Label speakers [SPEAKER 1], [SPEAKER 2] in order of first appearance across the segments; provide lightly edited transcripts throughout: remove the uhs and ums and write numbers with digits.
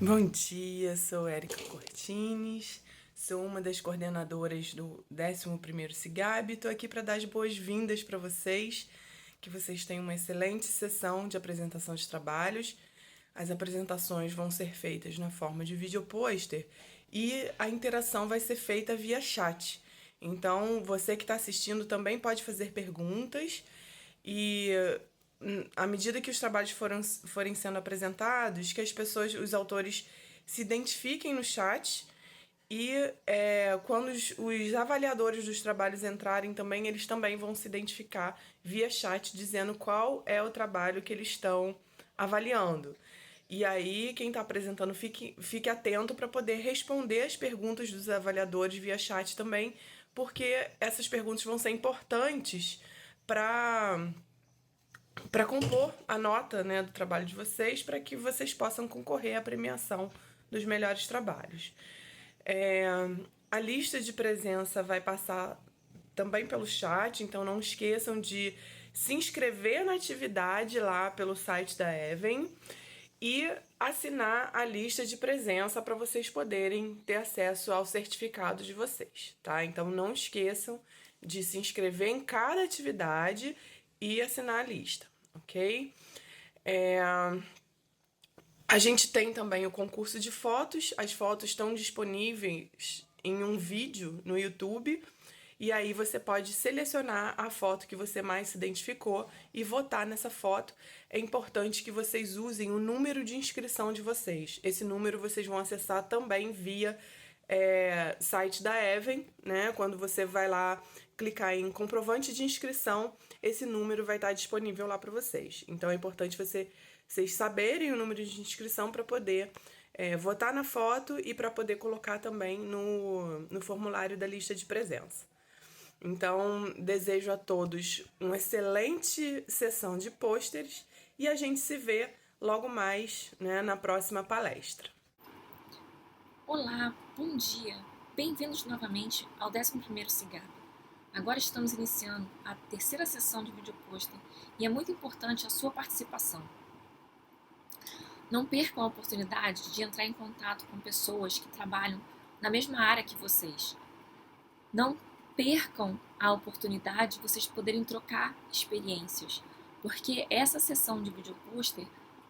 [SPEAKER 1] Bom dia, sou Érica Cortines, sou uma das coordenadoras do 11º CIGAB e estou aqui para dar as boas-vindas para vocês, que vocês tenham uma excelente sessão de apresentação de trabalhos. As apresentações vão ser feitas na forma de vídeo pôster e a interação vai ser feita via chat. Então, você que está assistindo também pode fazer perguntas e à medida que os trabalhos forem sendo apresentados, que as pessoas, os autores se identifiquem no chat e quando os avaliadores dos trabalhos entrarem também, eles também vão se identificar via chat dizendo qual é o trabalho que eles estão avaliando. E aí, quem está apresentando, fique atento para poder responder as perguntas dos avaliadores via chat também, porque essas perguntas vão ser importantes para compor a nota, né, do trabalho de vocês, para que vocês possam concorrer à premiação dos melhores trabalhos. A lista de presença vai passar também pelo chat, então não esqueçam de se inscrever na atividade lá pelo site da Even e assinar a lista de presença para vocês poderem ter acesso ao certificado de vocês, tá? Então não esqueçam de se inscrever em cada atividade e assinar a lista, ok? A gente tem também o concurso de fotos, as fotos estão disponíveis em um vídeo no YouTube. E aí você pode selecionar a foto que você mais se identificou e votar nessa foto. É importante que vocês usem o número de inscrição de vocês. Esse número vocês vão acessar também via site da Even, né? Quando você vai lá clicar em comprovante de inscrição, esse número vai estar disponível lá para vocês. Então é importante vocês saberem o número de inscrição para poder votar na foto e para poder colocar também no formulário da lista de presença. Então, desejo a todos uma excelente sessão de pôsteres e a gente se vê logo mais, né, na próxima palestra.
[SPEAKER 2] Olá, bom dia! Bem-vindos novamente ao 11º CIGAB. Agora estamos iniciando a terceira sessão de vídeo pôster e é muito importante a sua participação. Não percam a oportunidade de entrar em contato com pessoas que trabalham na mesma área que vocês. Não percam a oportunidade de vocês poderem trocar experiências, porque essa sessão de vídeo pôster,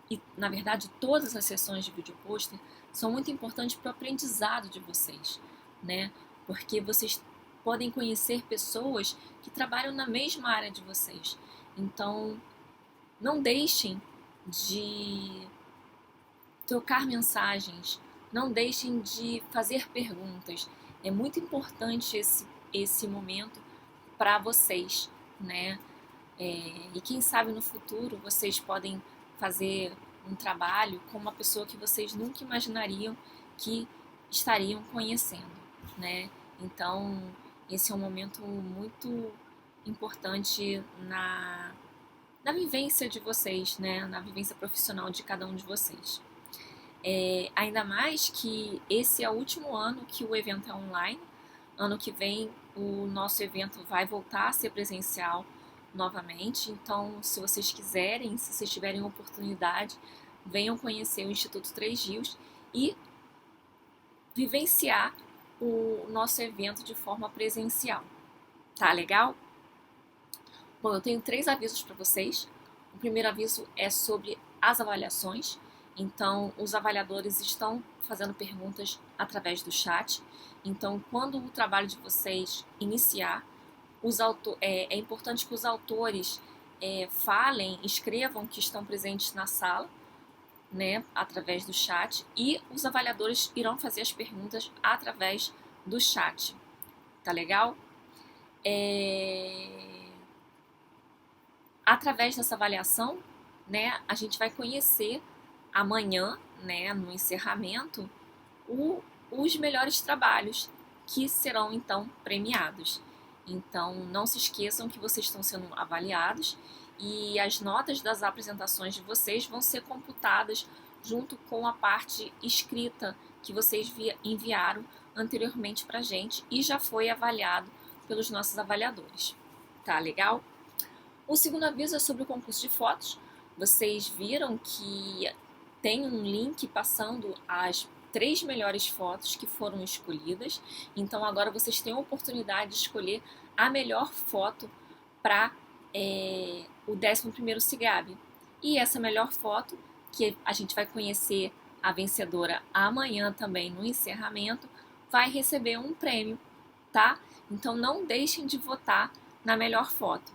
[SPEAKER 2] e na verdade todas as sessões de vídeo pôster, são muito importantes para o aprendizado de vocês, né? Porque vocês podem conhecer pessoas que trabalham na mesma área de vocês. Então, não deixem de trocar mensagens, não deixem de fazer perguntas. É muito importante esse momento para vocês, né? E quem sabe no futuro vocês podem fazer um trabalho com uma pessoa que vocês nunca imaginariam que estariam conhecendo, né? Então, esse é um momento muito importante na vivência de vocês, né? Na vivência profissional de cada um de vocês. Ainda mais que esse é o último ano que o evento é online. Ano que vem o nosso evento vai voltar a ser presencial novamente. Então, se vocês quiserem, se vocês tiverem oportunidade, venham conhecer o Instituto Três Rios e vivenciar o nosso evento de forma presencial. Tá legal? Bom, eu tenho 3 avisos para vocês. O primeiro aviso é sobre as avaliações. Então, os avaliadores estão fazendo perguntas através do chat. Então, quando o trabalho de vocês iniciar, é importante que os autores falem, escrevam que estão presentes na sala, né, através do chat, e os avaliadores irão fazer as perguntas através do chat. Tá legal? Através dessa avaliação, né, a gente vai conhecer amanhã, né, no encerramento, os melhores trabalhos que serão então premiados. Então, não se esqueçam que vocês estão sendo avaliados e as notas das apresentações de vocês vão ser computadas junto com a parte escrita que vocês enviaram anteriormente para a gente e já foi avaliado pelos nossos avaliadores. Tá legal? O segundo aviso é sobre o concurso de fotos. Vocês viram que tem um link passando as 3 melhores fotos que foram escolhidas. Então agora vocês têm a oportunidade de escolher a melhor foto para o 11º SIGAB. E essa melhor foto, que a gente vai conhecer a vencedora amanhã também no encerramento, vai receber um prêmio, tá? Então não deixem de votar na melhor foto.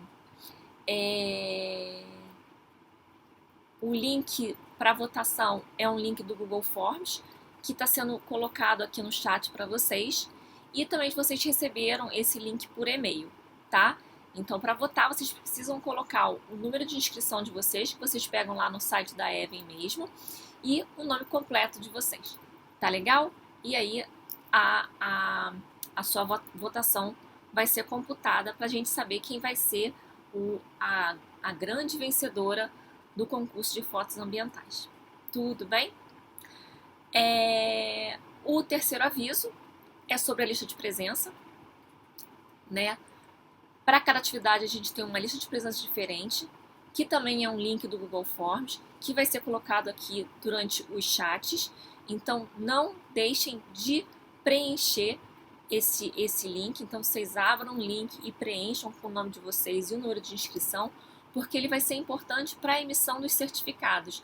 [SPEAKER 2] O link para votação é um link do Google Forms, que está sendo colocado aqui no chat para vocês. E também vocês receberam esse link por e-mail, tá? Então, para votar, vocês precisam colocar o número de inscrição de vocês, que vocês pegam lá no site da Even mesmo, e o nome completo de vocês. Tá legal? E aí, a sua votação vai ser computada para a gente saber quem vai ser a grande vencedora do concurso de fotos ambientais. Tudo bem? O terceiro aviso é sobre a lista de presença, né? Para cada atividade a gente tem uma lista de presença diferente, que também é um link do Google Forms, que vai ser colocado aqui durante os chats. Então não deixem de preencher esse link. Então vocês abram o link e preencham com o nome de vocês e o número de inscrição, porque ele vai ser importante para a emissão dos certificados.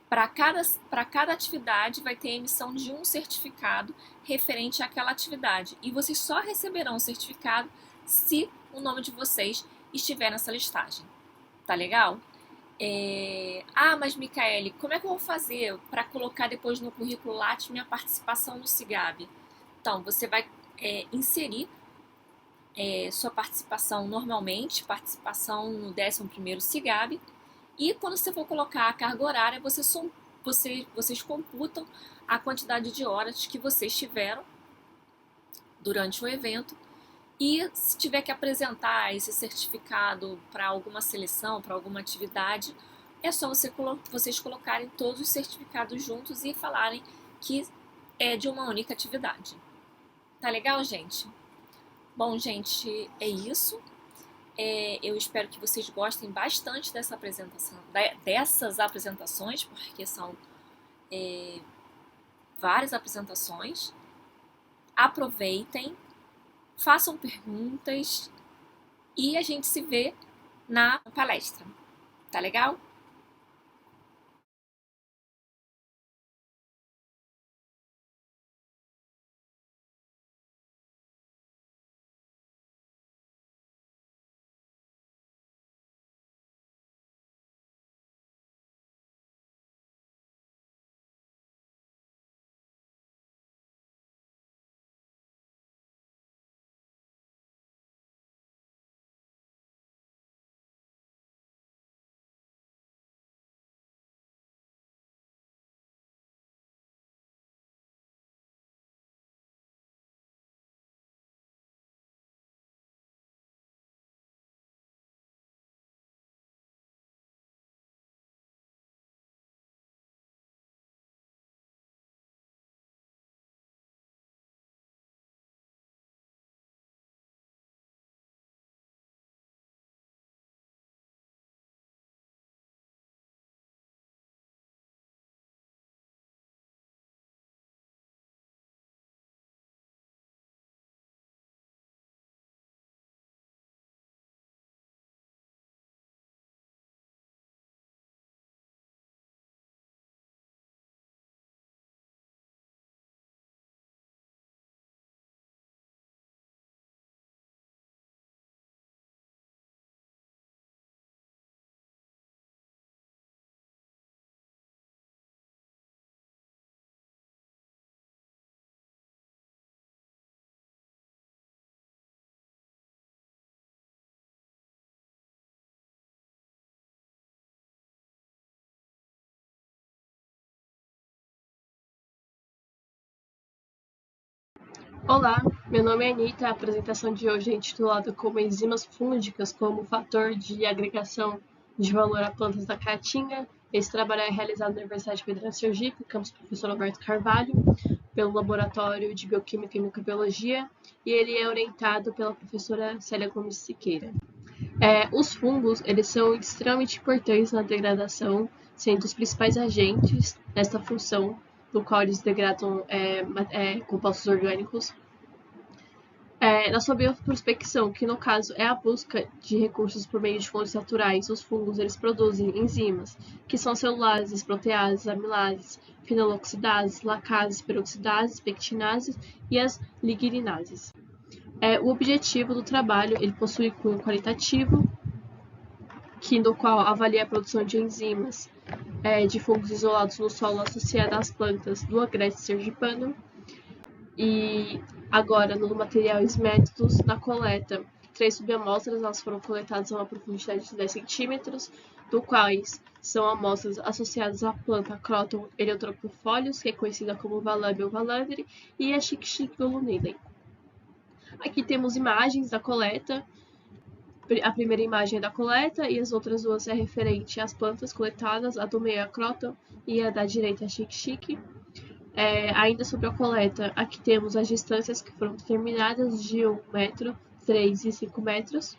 [SPEAKER 2] Para cada atividade vai ter a emissão de um certificado referente àquela atividade. E vocês só receberão o certificado se o nome de vocês estiver nessa listagem. Tá legal? Mas Micaele, como é que eu vou fazer para colocar depois no currículo Lattes minha participação no SIGAB? Então, você vai inserir sua participação normalmente, participação no 11º SIGAB, e quando você for colocar a carga horária, vocês computam a quantidade de horas que vocês tiveram durante o evento. E se tiver que apresentar esse certificado para alguma seleção, para alguma atividade, é só vocês colocarem todos os certificados juntos e falarem que é de uma única atividade. Tá legal, gente? Bom, gente, é isso. Eu espero que vocês gostem bastante dessas apresentações, porque são várias apresentações. Aproveitem. Façam perguntas e a gente se vê na palestra. Tá legal?
[SPEAKER 3] Olá, meu nome é Anitta. A apresentação de hoje é intitulada como enzimas fúngicas como fator de agregação de valor a plantas da Caatinga. Esse trabalho é realizado na Universidade Federal de Sergipe, campus Professor Alberto Carvalho, pelo Laboratório de Bioquímica e Microbiologia, e ele é orientado pela professora Célia Gomes Siqueira. Os fungos, eles são extremamente importantes na degradação, sendo os principais agentes nesta função, no qual eles degradam compostos orgânicos. Na sua bioprospecção, que no caso é a busca de recursos por meio de fontes naturais, os fungos eles produzem enzimas, que são celulases, proteases, amilases, fenoloxidases, lacases, peroxidases, pectinases e as ligirinases. O objetivo do trabalho ele possui cunho qualitativo, no qual avalia a produção de enzimas de fungos isolados no solo associada às plantas do Agreste sergipano. E agora, no materiais métodos, na coleta, 3 subamostras elas foram coletadas a uma profundidade de 10 centímetros, do quais são amostras associadas à planta Croton Eleutropofolius, que é conhecida como Vallambia ou Vallandre, e a Chic-Chic Golunedem. Aqui temos imagens da coleta. A primeira imagem é da coleta e as outras duas é referente às plantas coletadas, a do meio é a Croton e a da direita é a Chic-Chic. Ainda sobre a coleta, aqui temos as distâncias que foram determinadas de 1 metro, 3 e 5 metros.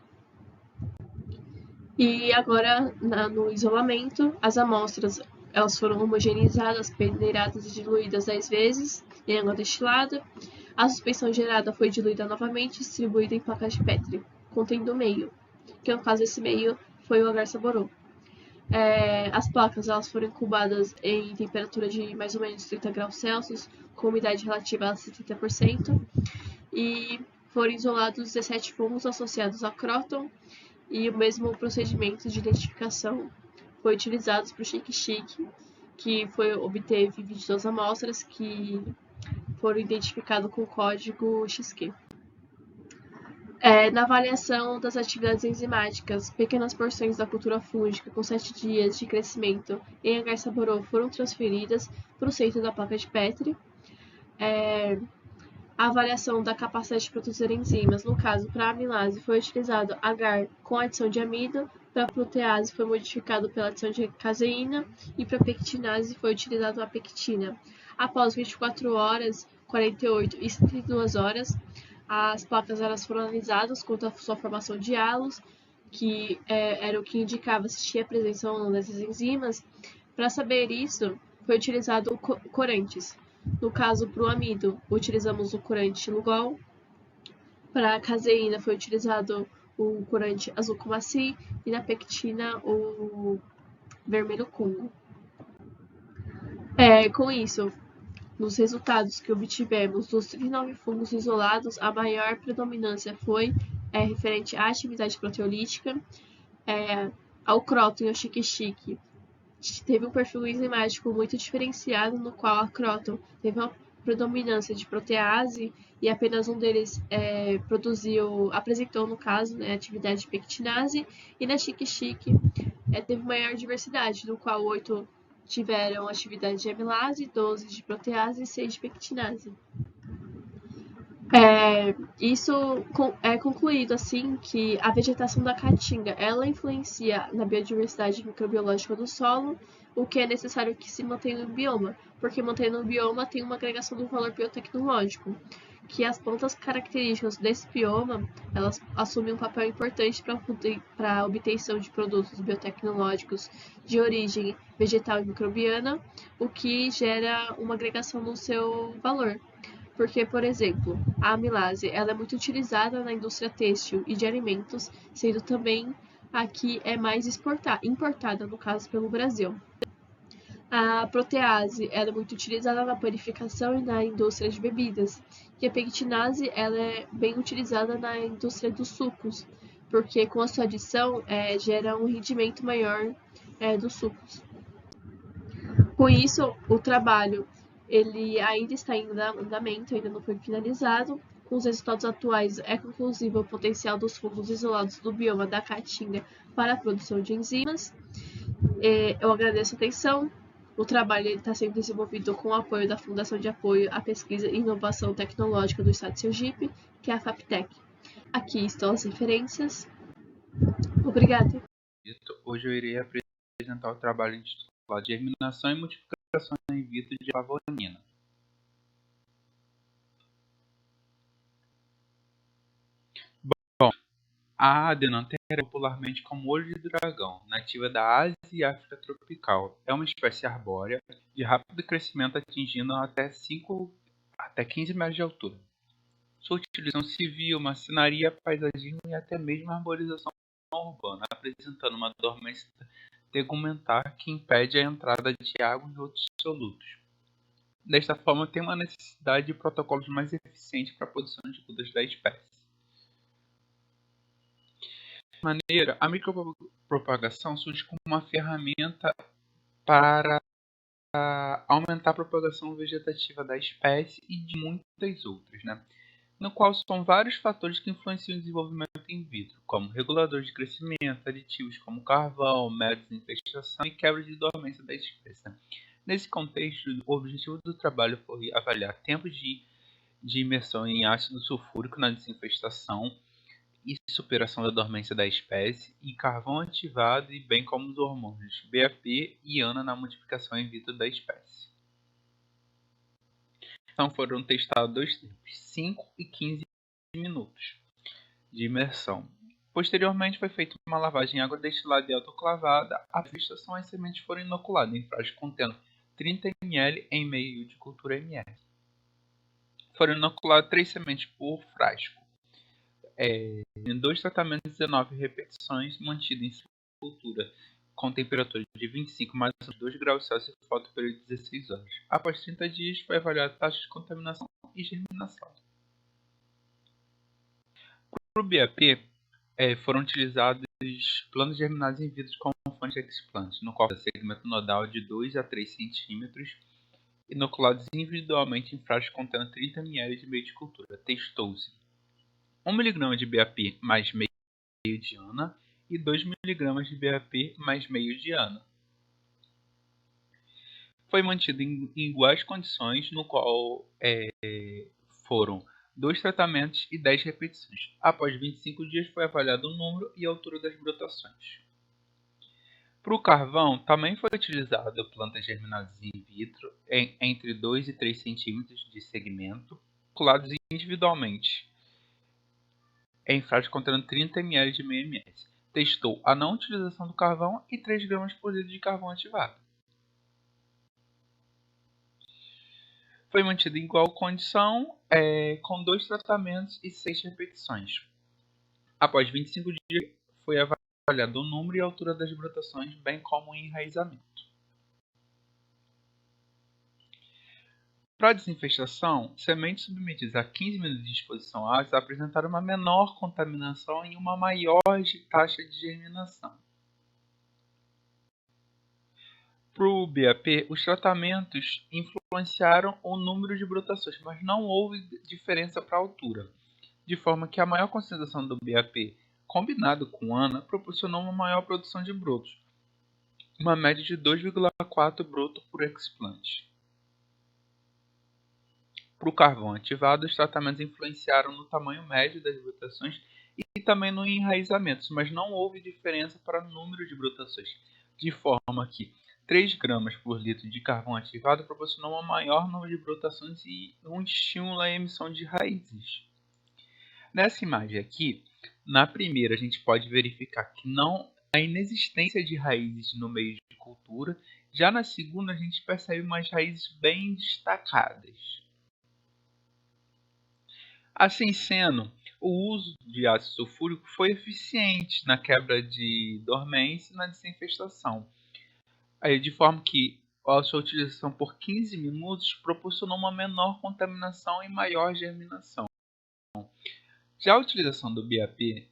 [SPEAKER 3] E agora, no isolamento, as amostras elas foram homogeneizadas, peneiradas e diluídas 10 vezes em água destilada. A suspensão gerada foi diluída novamente e distribuída em placas de Petri, contendo meio, que no caso esse meio foi o agar saborô. As placas elas foram incubadas em temperatura de mais ou menos 30 graus Celsius, com umidade relativa a 70%, e foram isolados 17 fungos associados a Croton, e o mesmo procedimento de identificação foi utilizado para o Chic-Chic, que obteve 22 amostras que foram identificadas com o código XQ. Na avaliação das atividades enzimáticas, pequenas porções da cultura fúngica com 7 dias de crescimento em agar saborô foram transferidas para o centro da placa de Petri. A avaliação da capacidade de produzir enzimas, no caso, para a amilase, foi utilizado agar com adição de amido, para a protease foi modificado pela adição de caseína e para a pectinase foi utilizado a pectina. Após 24 horas, 48 e 72 horas, as placas elas foram analisadas quanto à sua formação de halos, que era o que indicava se tinha presença ou não dessas enzimas. Para saber isso, foi utilizado corantes. No caso, para o amido, utilizamos o corante Lugol. Para a caseína, foi utilizado o corante azul Comassi e na pectina, o vermelho Congo. Com isso, nos resultados que obtivemos dos 39 fungos isolados, a maior predominância foi referente à atividade proteolítica. Ao Croton e ao Chic-Chic teve um perfil enzimático muito diferenciado, no qual a Croton teve uma predominância de protease e apenas um deles apresentou, no caso, atividade de pectinase, e na Chic-Chic teve maior diversidade, no qual 8 tiveram atividade de amilase, 12 de protease e 6 de pectinase. Isso é concluído assim que a vegetação da caatinga ela influencia na biodiversidade microbiológica do solo, o que é necessário que se mantenha no bioma, porque mantendo o bioma tem uma agregação do valor biotecnológico, que as plantas características desse bioma elas assumem um papel importante para a obtenção de produtos biotecnológicos de origem vegetal e microbiana, o que gera uma agregação no seu valor. Porque, por exemplo, a amilase ela é muito utilizada na indústria têxtil e de alimentos, sendo também a que é mais importada, no caso, pelo Brasil. A protease ela é muito utilizada na panificação e na indústria de bebidas. E a pectinase ela é bem utilizada na indústria dos sucos, porque com a sua adição gera um rendimento maior dos sucos. Com isso, o trabalho ele ainda está em andamento, ainda não foi finalizado. Com os resultados atuais, é conclusivo o potencial dos fungos isolados do bioma da caatinga para a produção de enzimas. Eu agradeço a atenção. O trabalho está sendo desenvolvido com o apoio da Fundação de Apoio à Pesquisa e Inovação Tecnológica do Estado de Sergipe, que é a FAPTEC. Aqui estão as referências. Obrigada.
[SPEAKER 4] Hoje eu irei apresentar o trabalho intitulado Germinação e Multiplicação in vitro de flavonina. Bom, a adenanterase popularmente como olho de dragão, nativa da Ásia e África tropical. É uma espécie arbórea de rápido crescimento, atingindo até 15 metros de altura. Sua utilização civil, marcenaria, paisagismo e até mesmo arborização urbana, apresentando uma dormência tegumentar que impede a entrada de água e outros solutos. Desta forma, tem uma necessidade de protocolos mais eficientes para a produção de mudas da espécie. De maneira, a micropropagação surge como uma ferramenta para aumentar a propagação vegetativa da espécie e de muitas outras, no qual são vários fatores que influenciam o desenvolvimento in vitro, como reguladores de crescimento, aditivos como carvão, métodos de infestação e quebra de dormência da espécie. Nesse contexto, o objetivo do trabalho foi avaliar tempos de imersão em ácido sulfúrico na desinfestação e superação da dormência da espécie, e carvão ativado, e bem como os hormônios BAP e ANA na modificação in vitro da espécie. Então foram testados 2 tempos, 5 e 15 minutos de imersão. Posteriormente foi feita uma lavagem em água destilada e autoclavada. A vegetação e as sementes foram inoculadas em frascos contendo 30 ml em meio de cultura ml. Foram inoculadas 3 sementes por frasco. Em 2 tratamentos de 19 repetições, mantido em cultura com temperatura de 25 mais 2 graus Celsius e fotoperíodo de 16 horas. Após 30 dias, foi avaliada a taxa de contaminação e germinação. Para o BAP, foram utilizados planos germinados in vitro com fonte de explantes, no qual o segmento nodal de 2 a 3 cm, inoculados individualmente em frascos contendo 30 ml de meio de cultura. Testou-se 1 mg de BAP mais meio de ANA e 2 mg de BAP mais meio de ANA. Foi mantido em iguais condições, no qual foram 2 tratamentos e 10 repetições. Após 25 dias foi avaliado o número e a altura das brotações. Para o carvão, também foi utilizado plantas germinadas in vitro entre 2 e 3 cm de segmento, inoculados individualmente em frascos contendo 30 ml de meio ml. Testou a não utilização do carvão e 3 gramas por litro de carvão ativado. Foi mantido em igual condição, com 2 tratamentos e 6 repetições. Após 25 dias, foi avaliado o número e a altura das brotações, bem como o enraizamento. Para a desinfestação, sementes submetidas a 15 minutos de exposição ácida apresentaram uma menor contaminação e uma maior taxa de germinação. Para o BAP, os tratamentos influenciaram o número de brotações, mas não houve diferença para a altura, de forma que a maior concentração do BAP combinado com ANA proporcionou uma maior produção de brotos, uma média de 2,4 brotos por explante. Para o carvão ativado, os tratamentos influenciaram no tamanho médio das brotações e também no enraizamento, mas não houve diferença para o número de brotações, de forma que 3 gramas por litro de carvão ativado proporcionou um maior número de brotações e um estímulo à emissão de raízes. Nessa imagem aqui, na primeira a gente pode verificar que não há inexistência de raízes no meio de cultura, já na segunda a gente percebe umas raízes bem destacadas. Assim sendo, o uso de ácido sulfúrico foi eficiente na quebra de dormência e na desinfestação, de forma que a sua utilização por 15 minutos proporcionou uma menor contaminação e maior germinação. Já a utilização do BAP,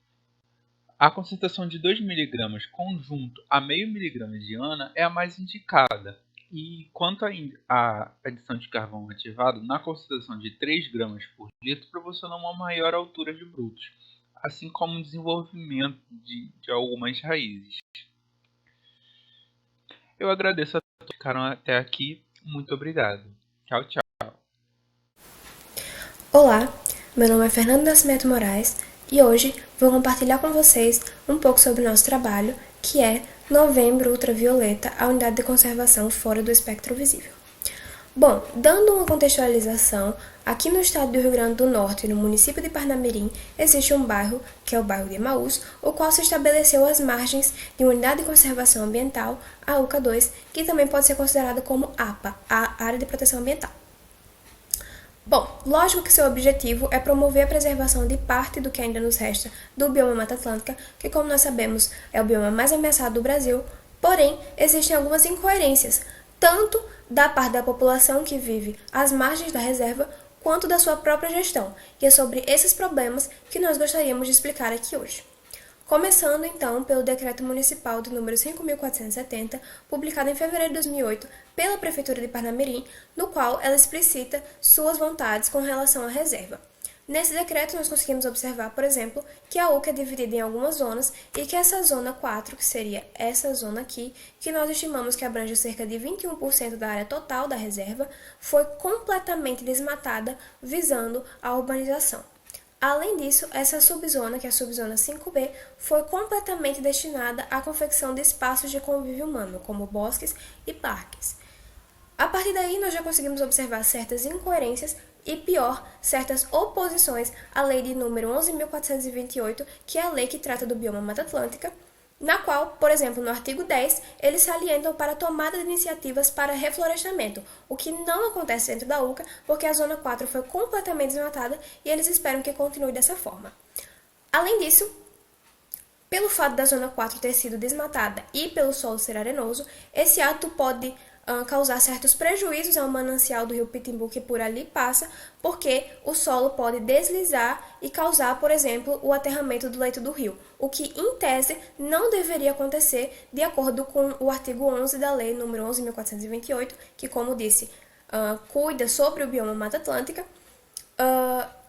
[SPEAKER 4] a concentração de 2 mg conjunto a meio mg de ANA é a mais indicada. E quanto à adição de carvão ativado, na concentração de 3 gramas por litro, proporciona uma maior altura de brotos, assim como o desenvolvimento de algumas raízes. Eu agradeço a todos que ficaram até aqui. Muito obrigado. Tchau, tchau.
[SPEAKER 5] Olá, meu nome é Fernando Nascimento Moraes e hoje vou compartilhar com vocês um pouco sobre o nosso trabalho, que é Novembro Ultravioleta, a unidade de conservação fora do espectro visível. Bom, dando uma contextualização, aqui no estado do Rio Grande do Norte, no município de Parnamirim, existe um bairro, que é o bairro de Emaús, o qual se estabeleceu às margens de uma unidade de conservação ambiental, a UCA 2, que também pode ser considerada como APA, a Área de Proteção Ambiental. Bom, lógico que seu objetivo é promover a preservação de parte do que ainda nos resta do bioma Mata Atlântica, que, como nós sabemos, é o bioma mais ameaçado do Brasil, porém, existem algumas incoerências, tanto da parte da população que vive às margens da reserva, quanto da sua própria gestão, e é sobre esses problemas que nós gostaríamos de explicar aqui hoje. Começando, então, pelo Decreto Municipal de número 5.470, publicado em fevereiro de 2008 pela Prefeitura de Parnamirim, no qual ela explicita suas vontades com relação à reserva. Nesse decreto, nós conseguimos observar, por exemplo, que a UCA é dividida em algumas zonas e que essa zona 4, que seria essa zona aqui, que nós estimamos que abrange cerca de 21% da área total da reserva, foi completamente desmatada, visando a urbanização. Além disso, essa subzona, que é a subzona 5B, foi completamente destinada à confecção de espaços de convívio humano, como bosques e parques. A partir daí, nós já conseguimos observar certas incoerências e, pior, certas oposições à lei de número 11.428, que é a lei que trata do bioma Mata Atlântica, na qual, por exemplo, no artigo 10, eles salientam para a tomada de iniciativas para reflorestamento, o que não acontece dentro da UCA, porque a Zona 4 foi completamente desmatada e eles esperam que continue dessa forma. Além disso, pelo fato da Zona 4 ter sido desmatada e pelo solo ser arenoso, esse ato pode causar certos prejuízos ao manancial do rio Pitimbu que por ali passa, porque o solo pode deslizar e causar, por exemplo, o aterramento do leito do rio, o que, em tese, não deveria acontecer de acordo com o artigo 11 da lei número 11.428, que, como disse, cuida sobre o bioma Mata Atlântica,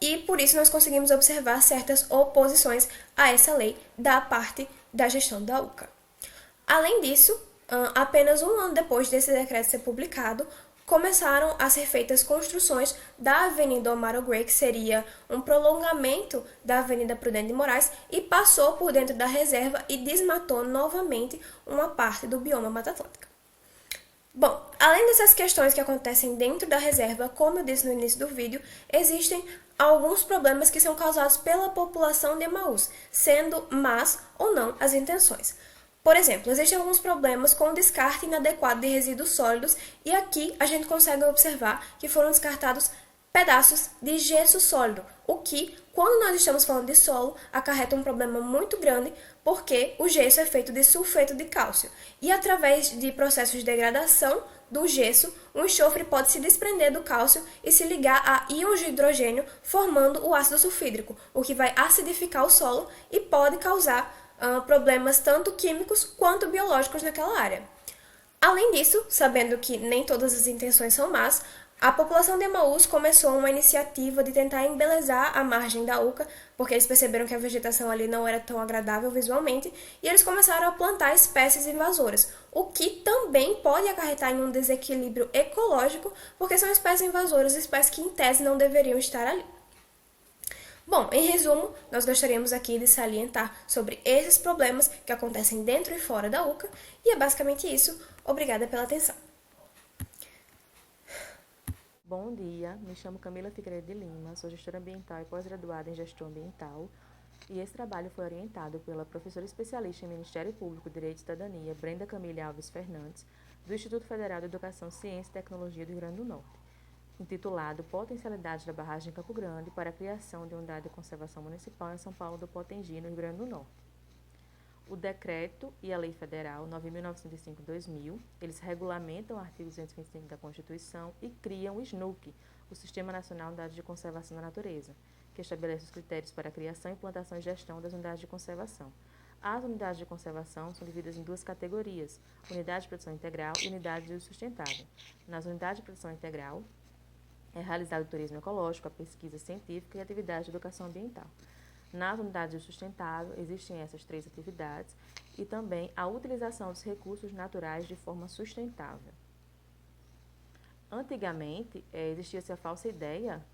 [SPEAKER 5] e por isso nós conseguimos observar certas oposições a essa lei da parte da gestão da UCA. Além disso, apenas um ano depois desse decreto ser publicado, começaram a ser feitas construções da Avenida Omar Grey, que seria um prolongamento da Avenida Prudente de Moraes, e passou por dentro da reserva e desmatou novamente uma parte do bioma Mata Atlântica. Bom, além dessas questões que acontecem dentro da reserva, como eu disse no início do vídeo, existem alguns problemas que são causados pela população de Emaús, sendo más ou não as intenções. Por exemplo, existem alguns problemas com o descarte inadequado de resíduos sólidos e aqui a gente consegue observar que foram descartados pedaços de gesso sólido, o que, quando nós estamos falando de solo, acarreta um problema muito grande porque o gesso é feito de sulfeto de cálcio e através de processos de degradação do gesso, o enxofre pode se desprender do cálcio e se ligar a íons de hidrogênio formando o ácido sulfídrico, o que vai acidificar o solo e pode causar problemas tanto químicos quanto biológicos naquela área. Além disso, sabendo que nem todas as intenções são más, a população de Emaús começou uma iniciativa de tentar embelezar a margem da UCA, porque eles perceberam que a vegetação ali não era tão agradável visualmente, e eles começaram a plantar espécies invasoras, o que também pode acarretar em um desequilíbrio ecológico, porque são espécies invasoras, espécies que em tese não deveriam estar ali. Bom, em resumo, nós gostaríamos aqui de salientar sobre esses problemas que acontecem dentro e fora da UCA, e é basicamente isso. Obrigada pela atenção.
[SPEAKER 6] Bom dia, me chamo Camila Figueiredo de Lima, sou gestora ambiental e pós-graduada em gestão ambiental, e esse trabalho foi orientado pela professora especialista em Ministério Público, Direito e Cidadania, Brenda Camille Alves Fernandes, do Instituto Federal de Educação, Ciência e Tecnologia do Rio Grande do Norte, intitulado Potencialidade da Barragem Campo Grande para a criação de unidade de conservação municipal em São Paulo do Potengi, no Rio Grande do Norte. O decreto e a lei federal 9.905/2000, eles regulamentam o artigo 225 da Constituição e criam o SNUC, o Sistema Nacional de Unidades de Conservação da Natureza, que estabelece os critérios para a criação, implantação e gestão das unidades de conservação. As unidades de conservação são divididas em duas categorias, unidade de produção integral e unidade de uso sustentável. Nas unidades de produção integral, é realizado o turismo ecológico, a pesquisa científica e a atividade de educação ambiental. Nas unidades de sustentável, existem essas três atividades e também a utilização dos recursos naturais de forma sustentável. Antigamente, existia-se a falsa ideia,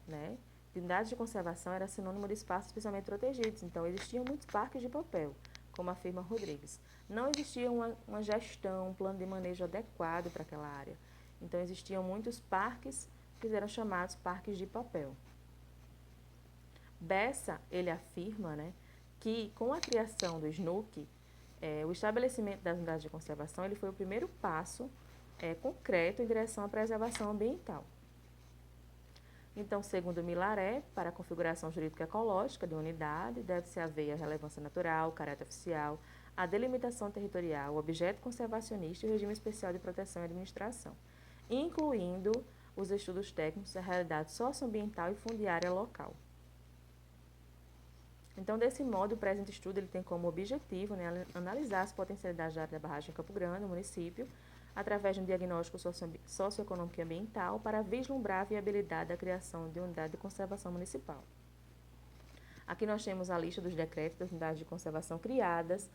[SPEAKER 6] de unidades de conservação era sinônimo de espaços especialmente protegidos, então existiam muitos parques de papel, como afirma Rodrigues. Não existia uma gestão, um plano de manejo adequado para aquela área. Então, existiam muitos parques que eram chamados parques de papel. Bessa, ele afirma, né, que com a criação do SNUC, o estabelecimento das unidades de conservação ele foi o primeiro passo concreto em direção à preservação ambiental. Então, segundo Milaré, para a configuração jurídica ecológica de unidade, deve-se haver a relevância natural, o caráter oficial, a delimitação territorial, o objeto conservacionista e o regime especial de proteção e administração, incluindo os estudos técnicos da realidade socioambiental e fundiária local. Então, desse modo, o presente estudo ele tem como objetivo, né, analisar as potencialidades da área da barragem Campo Grande, no município, através de um diagnóstico socioeconômico e ambiental para vislumbrar a viabilidade da criação de unidade de conservação municipal. Aqui nós temos a lista dos decretos das unidades de conservação criadas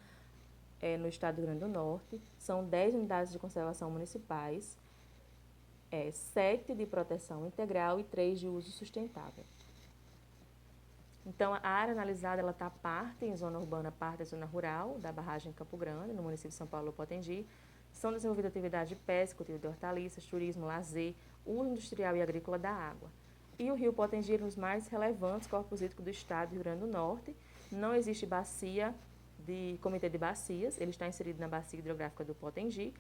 [SPEAKER 6] no estado do Rio Grande do Norte. São 10 unidades de conservação municipais, 7 de proteção integral e 3 de uso sustentável. Então, a área analisada está parte em zona urbana, parte em zona rural da barragem Campo Grande, no município de São Paulo, Potengi. São desenvolvidas atividades de pesca, cultivo de hortaliças, turismo, lazer, uso industrial e agrícola da água. E o rio Potengi é um dos mais relevantes corpos hídricos do estado do Rio Grande do Norte. Não existe bacia de comitê de bacias, ele está inserido na bacia hidrográfica do Potengi.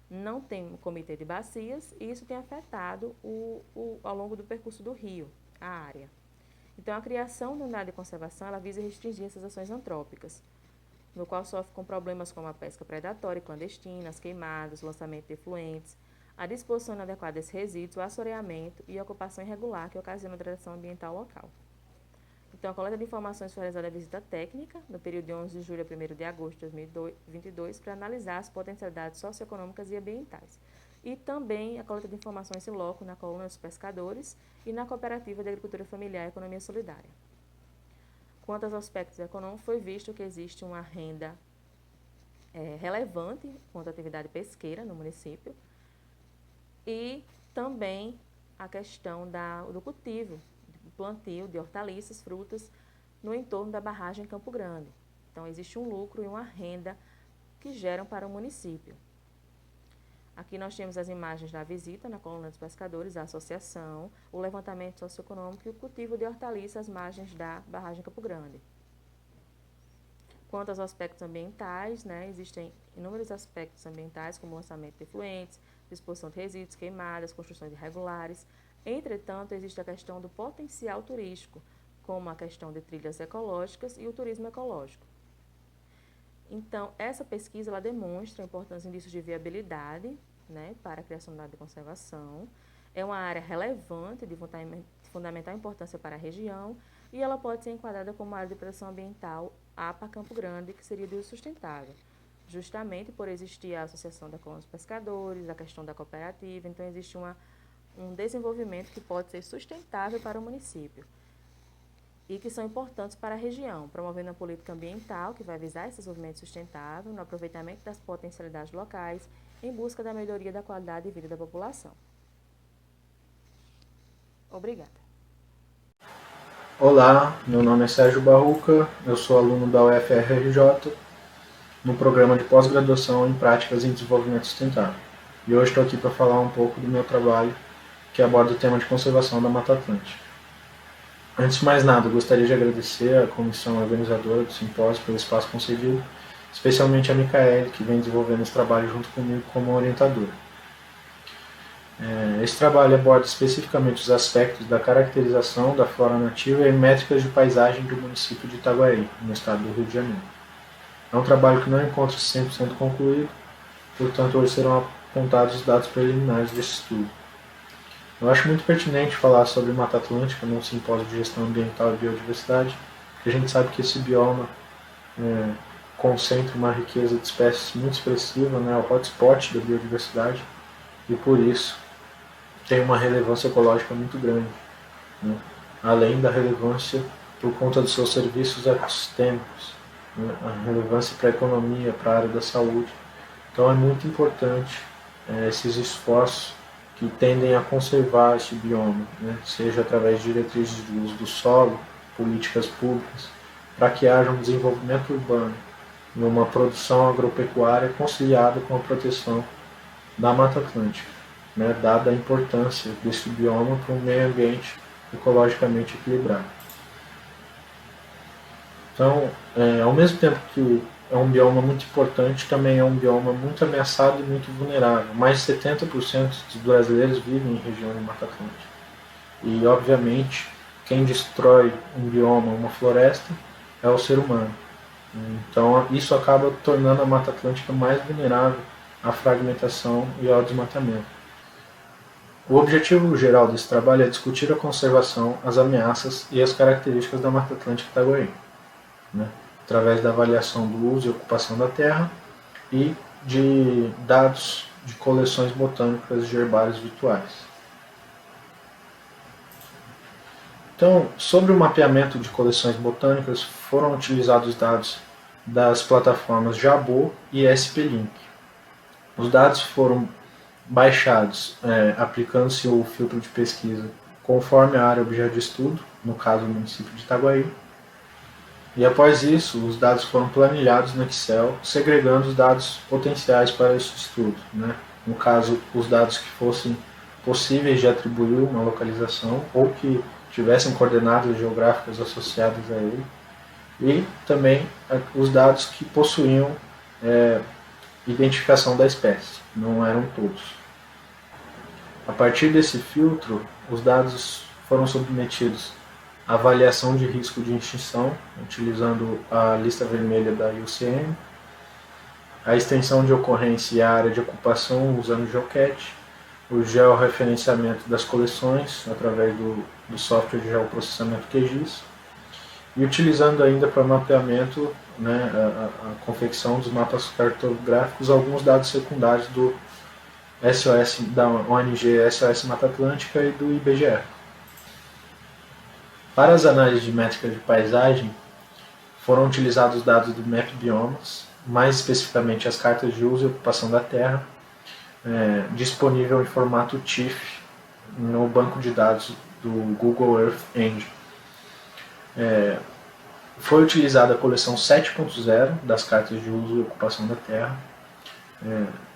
[SPEAKER 6] Não tem comitê de bacias e isso tem afetado ao longo do percurso do rio, a área. Então, a criação da unidade de conservação ela visa restringir essas ações antrópicas, no qual sofre com problemas como a pesca predatória e clandestina, as queimadas, o lançamento de efluentes, a disposição inadequada desses resíduos, o assoreamento e a ocupação irregular que ocasiona a degradação ambiental local. Então, a coleta de informações foi realizada a visita técnica, no período de 11 de julho a 1º de agosto de 2022, para analisar as potencialidades socioeconômicas e ambientais. E também a coleta de informações in loco na coluna dos pescadores e na cooperativa de agricultura familiar e economia solidária. Quanto aos aspectos econômicos, foi visto que existe uma renda relevante quanto à atividade pesqueira no município e também a questão do cultivo, do plantio de hortaliças, frutas no entorno da barragem Campo Grande. Então, existe um lucro e uma renda que geram para o município. Aqui nós temos as imagens da visita na coluna dos pescadores, a associação, o levantamento socioeconômico e o cultivo de hortaliças às margens da barragem Campo Grande. Quanto aos aspectos ambientais, né, existem inúmeros aspectos ambientais, como o lançamento de efluentes, disposição de resíduos, queimadas, construções irregulares. Entretanto, existe a questão do potencial turístico, como a questão de trilhas ecológicas e o turismo ecológico. Então, essa pesquisa ela demonstra a importância de indícios de viabilidade, né, para a criação da unidade de conservação. É uma área relevante, de fundamental importância para a região, e ela pode ser enquadrada como área de proteção ambiental APA Campo Grande, que seria de uso sustentável, justamente por existir a associação da coluna dos pescadores, a questão da cooperativa. Então, existe um desenvolvimento que pode ser sustentável para o município e que são importantes para a região, promovendo a política ambiental que vai visar esse desenvolvimento sustentável no aproveitamento das potencialidades locais em busca da melhoria da qualidade de vida da população. Obrigada.
[SPEAKER 7] Olá, meu nome é Sérgio Barruca, eu sou aluno da UFRJ no programa de pós-graduação em Práticas em Desenvolvimento Sustentável. E hoje estou aqui para falar um pouco do meu trabalho que aborda o tema de conservação da Mata Atlântica. Antes de mais nada, eu gostaria de agradecer à comissão organizadora do simpósio pelo espaço concedido, especialmente a Micaele, que vem desenvolvendo esse trabalho junto comigo como orientadora. Esse trabalho aborda especificamente os aspectos da caracterização da flora nativa e métricas de paisagem do município de Itaguaí, no estado do Rio de Janeiro. É um trabalho que não encontra-se 100% concluído, portanto hoje serão apontados os dados preliminares desse estudo. Eu acho muito pertinente falar sobre Mata Atlântica num simpósio de gestão ambiental e biodiversidade, porque a gente sabe que esse bioma concentra uma riqueza de espécies muito expressiva, né, o hotspot da biodiversidade, e por isso tem uma relevância ecológica muito grande, né, além da relevância por conta dos seus serviços ecossistêmicos, né, a relevância para a economia, para a área da saúde. Então é muito importante esses esforços que tendem a conservar esse bioma, né, seja através de diretrizes de uso do solo, políticas públicas, para que haja um desenvolvimento urbano e uma produção agropecuária conciliada com a proteção da Mata Atlântica. né, dada a importância desse bioma para um meio ambiente ecologicamente equilibrado. Então, ao mesmo tempo que é um bioma muito importante, também é um bioma muito ameaçado e muito vulnerável. Mais de 70% dos brasileiros vivem em região de Mata Atlântica. E, obviamente, quem destrói um bioma, uma floresta, é o ser humano. Então, isso acaba tornando a Mata Atlântica mais vulnerável à fragmentação e ao desmatamento. O objetivo geral desse trabalho é discutir a conservação, as ameaças e as características da Mata Atlântica Itaguaí, né, através da avaliação do uso e ocupação da terra e de dados de coleções botânicas de herbários virtuais. Então, sobre o mapeamento de coleções botânicas, foram utilizados dados das plataformas Jabô e SP-Link. Os dados foram baixados aplicando-se o filtro de pesquisa conforme a área objeto de estudo, no caso o município de Itaguaí. E após isso, os dados foram planilhados no Excel, segregando os dados potenciais para esse estudo, né? No caso, os dados que fossem possíveis de atribuir uma localização ou que tivessem coordenadas geográficas associadas a ele, e também os dados que possuíam identificação da espécie, não eram todos. A partir desse filtro, os dados foram submetidos à avaliação de risco de extinção, utilizando a lista vermelha da IUCN, a extensão de ocorrência e a área de ocupação usando o GeoCat, o georreferenciamento das coleções através do software de geoprocessamento QGIS, e utilizando ainda para mapeamento, né, a confecção dos mapas cartográficos, alguns dados secundários do SOS, da ONG SOS Mata Atlântica e do IBGE. Para as análises de métrica de paisagem, foram utilizados dados do Map Biomas, mais especificamente as cartas de uso e ocupação da terra, disponível em formato TIFF no banco de dados do Google Earth Engine. Foi utilizada a coleção 7.0 das cartas de uso e ocupação da terra,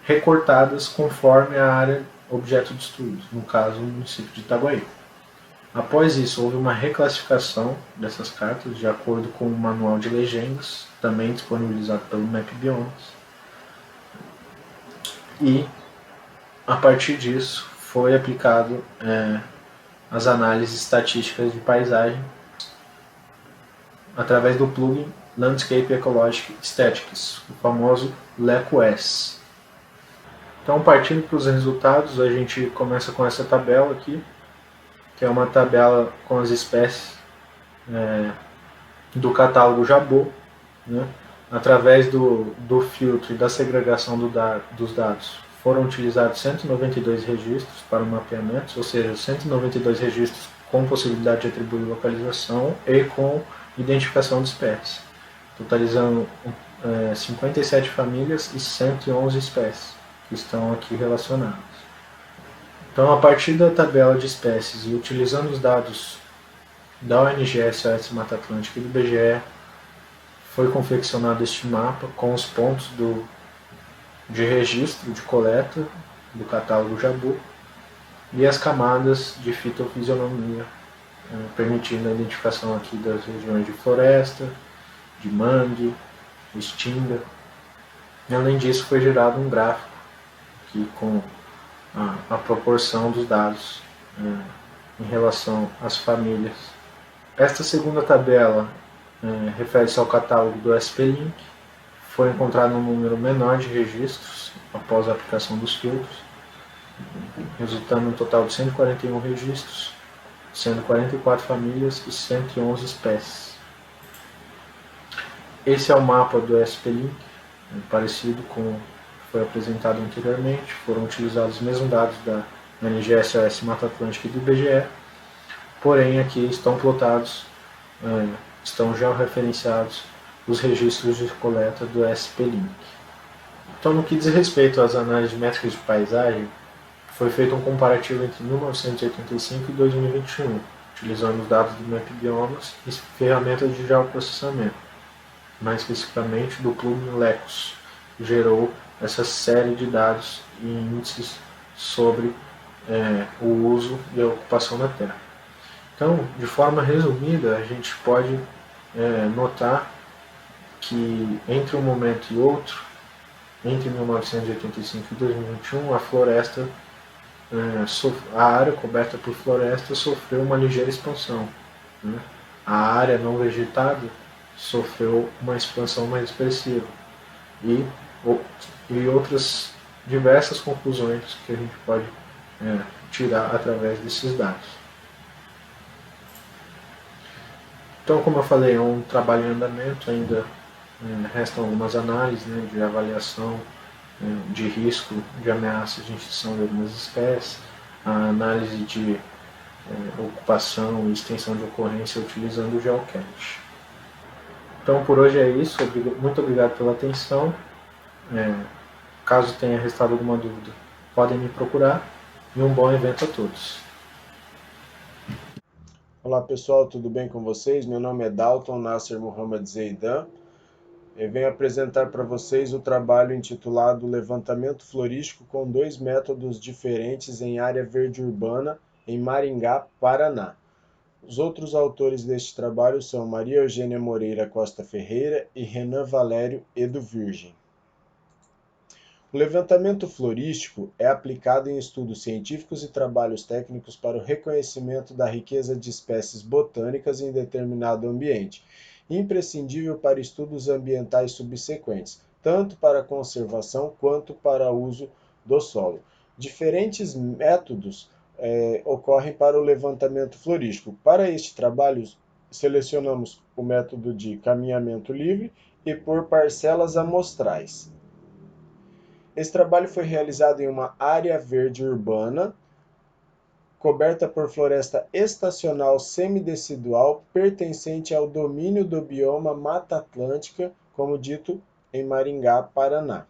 [SPEAKER 7] recortadas conforme a área objeto de estudo, no caso o município de Itaguaí. Após isso, houve uma reclassificação dessas cartas de acordo com o manual de legendas, também disponibilizado pelo Map Biomas. E, a partir disso, foi aplicado as análises estatísticas de paisagem através do plugin Landscape Ecologic Statistics, o famoso LECO-S. Então, partindo para os resultados, a gente começa com essa tabela aqui, que é uma tabela com as espécies do catálogo Jabô, né? Através do filtro e da segregação dos dados, foram utilizados 192 registros para o mapeamento, ou seja, 192 registros com possibilidade de atribuir localização e com identificação de espécies, totalizando 57 famílias e 111 espécies que estão aqui relacionadas. Então, a partir da tabela de espécies e utilizando os dados da ONG SOS Mata Atlântica e do IBGE, foi confeccionado este mapa com os pontos de registro, de coleta do catálogo Jabô e as camadas de fitofisionomia, permitindo a identificação aqui das regiões de floresta, de mangue, estinga. E, além disso, foi gerado um gráfico aqui com a proporção dos dados em relação às famílias. Esta segunda tabela refere-se ao catálogo do SP-Link. Foi encontrado um número menor de registros após a aplicação dos filtros, resultando em um total de 141 registros, sendo 44 famílias e 111 espécies. Esse é o mapa do SP-Link, parecido com o que foi apresentado anteriormente. Foram utilizados os mesmos dados da ONG SOS Mata Atlântica e do IBGE, porém aqui estão plotados, estão georreferenciados os registros de coleta do SP-Link. Então, no que diz respeito às análises de métricas de paisagem, foi feito um comparativo entre 1985 e 2021, utilizando os dados do Map Biomas e ferramentas de geoprocessamento, mais especificamente do plugin LECOS, que gerou essa série de dados e índices sobre o uso e a ocupação da terra. Então, de forma resumida, a gente pode notar que entre um momento e outro, entre 1985 e 2021, a floresta, a área coberta por floresta sofreu uma ligeira expansão, né? A área não vegetada sofreu uma expansão mais expressiva e outras diversas conclusões que a gente pode tirar através desses dados. Então, como eu falei, é um trabalho em andamento, ainda restam algumas análises, né, de avaliação de risco de ameaça de extinção de algumas espécies, a análise de ocupação e extensão de ocorrência utilizando o geocache. Então, por hoje é isso. Muito obrigado pela atenção. Caso tenha restado alguma dúvida, podem me procurar e um bom evento a todos.
[SPEAKER 8] Olá pessoal, tudo bem com vocês? Meu nome é Dalton Nasser Muhammad Zeidan. Eu venho apresentar para vocês o trabalho intitulado Levantamento Florístico com 2 métodos diferentes em área verde urbana em Maringá, Paraná. Os outros autores deste trabalho são Maria Eugênia Moreira Costa Ferreira e Renan Valério Edo Virgem. O levantamento florístico é aplicado em estudos científicos e trabalhos técnicos para o reconhecimento da riqueza de espécies botânicas em determinado ambiente, imprescindível para estudos ambientais subsequentes, tanto para conservação quanto para uso do solo. Diferentes métodos ocorrem para o levantamento florístico. Para este trabalho, selecionamos o método de caminhamento livre e por parcelas amostrais. Esse trabalho foi realizado em uma área verde urbana, coberta por floresta estacional semidecidual, pertencente ao domínio do bioma Mata Atlântica, como dito, em Maringá, Paraná.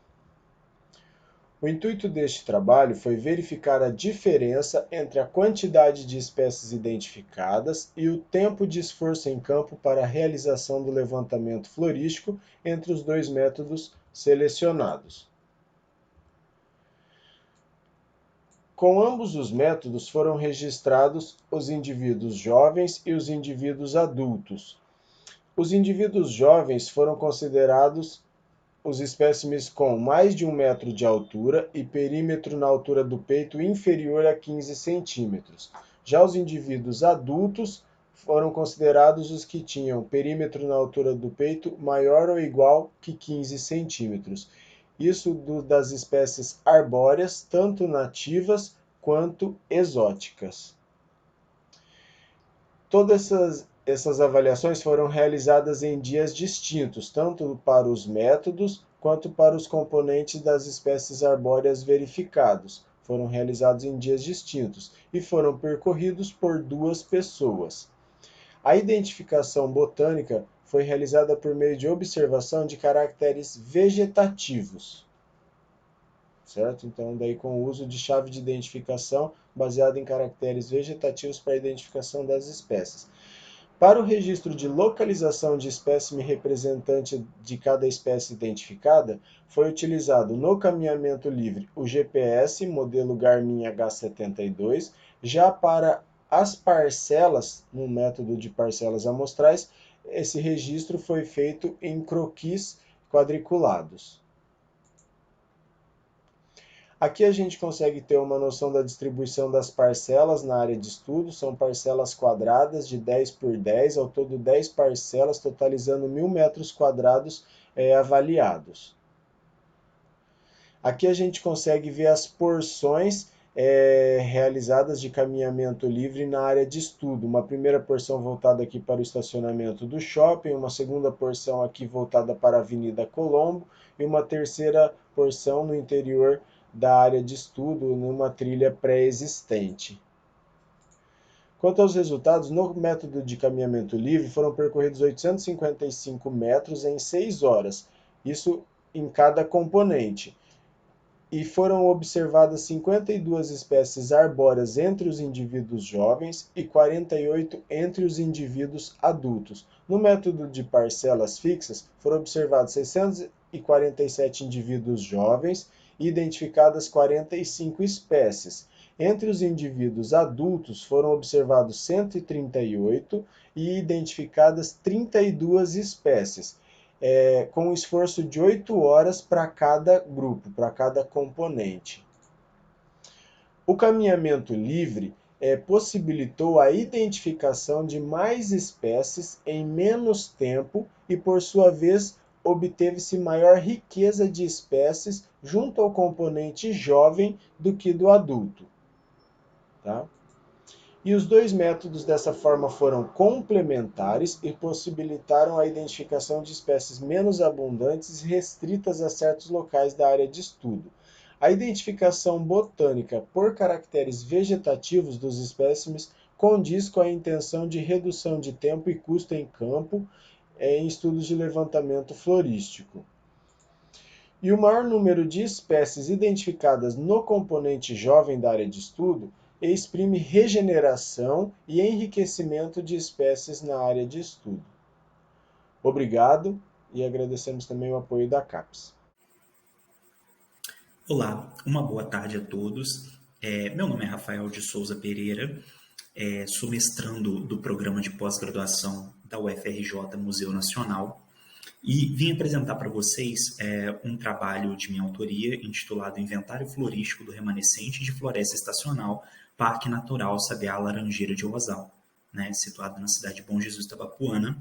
[SPEAKER 8] O intuito deste trabalho foi verificar a diferença entre a quantidade de espécies identificadas e o tempo de esforço em campo para a realização do levantamento florístico entre os 2 métodos selecionados. Com ambos os métodos foram registrados os indivíduos jovens e os indivíduos adultos. Os indivíduos jovens foram considerados os espécimes com mais de 1 metro de altura e perímetro na altura do peito inferior a 15 centímetros. Já os indivíduos adultos foram considerados os que tinham perímetro na altura do peito maior ou igual que 15 centímetros. Isso das espécies arbóreas, tanto nativas quanto exóticas. Todas essas avaliações foram realizadas em dias distintos, tanto para os métodos quanto para os componentes das espécies arbóreas verificados. Foram realizados em dias distintos e foram percorridos por 2 pessoas. A identificação botânica foi realizada por meio de observação de caracteres vegetativos, certo? Então, daí com o uso de chave de identificação baseada em caracteres vegetativos para a identificação das espécies. Para o registro de localização de espécime representante de cada espécie identificada, foi utilizado no caminhamento livre o GPS, modelo Garmin H72, já para as parcelas, no método de parcelas amostrais, esse registro foi feito em croquis quadriculados. Aqui a gente consegue ter uma noção da distribuição das parcelas na área de estudo. São parcelas quadradas de 10 por 10, ao todo 10 parcelas, totalizando 1.000 metros quadrados avaliados. Aqui a gente consegue ver as porções realizadas de caminhamento livre na área de estudo. Uma primeira porção voltada aqui para o estacionamento do shopping, uma segunda porção aqui voltada para a Avenida Colombo e uma terceira porção no interior da área de estudo, numa trilha pré-existente. Quanto aos resultados, no método de caminhamento livre foram percorridos 855 metros em 6 horas, isso em cada componente, e foram observadas 52 espécies arbóreas entre os indivíduos jovens e 48 entre os indivíduos adultos. No método de parcelas fixas, foram observados 647 indivíduos jovens e identificadas 45 espécies. Entre os indivíduos adultos foram observados 138 e identificadas 32 espécies, com um esforço de 8 horas para cada grupo, para cada componente. O caminhamento livre possibilitou a identificação de mais espécies em menos tempo e, por sua vez, obteve-se maior riqueza de espécies junto ao componente jovem do que do adulto. Tá? E os dois métodos dessa forma foram complementares e possibilitaram a identificação de espécies menos abundantes e restritas a certos locais da área de estudo. A identificação botânica por caracteres vegetativos dos espécimes condiz com a intenção de redução de tempo e custo em campo em estudos de levantamento florístico. E o maior número de espécies identificadas no componente jovem da área de estudo exprime regeneração e enriquecimento de espécies na área de estudo. Obrigado e agradecemos também o apoio da CAPES.
[SPEAKER 9] Olá, uma boa tarde a todos. Meu nome é Rafael de Souza Pereira, sou mestrando do programa de pós-graduação da UFRJ Museu Nacional e vim apresentar para vocês um trabalho de minha autoria intitulado Inventário Florístico do Remanescente de Floresta Estacional, Parque Natural Sabiá Laranjeira de Rosal, situado na cidade de Bom Jesus, Itabapuana,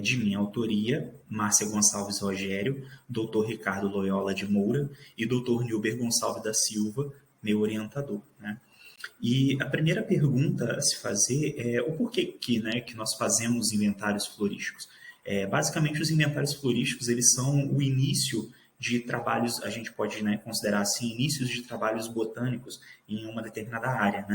[SPEAKER 9] de minha autoria, Márcia Gonçalves Rogério, Dr. Ricardo Loyola de Moura e Dr. Nilber Gonçalves da Silva, meu orientador. E a primeira pergunta a se fazer é o porquê que nós fazemos inventários florísticos. Basicamente, os inventários florísticos eles são o início de trabalhos, a gente pode considerar assim, inícios de trabalhos botânicos em uma determinada área,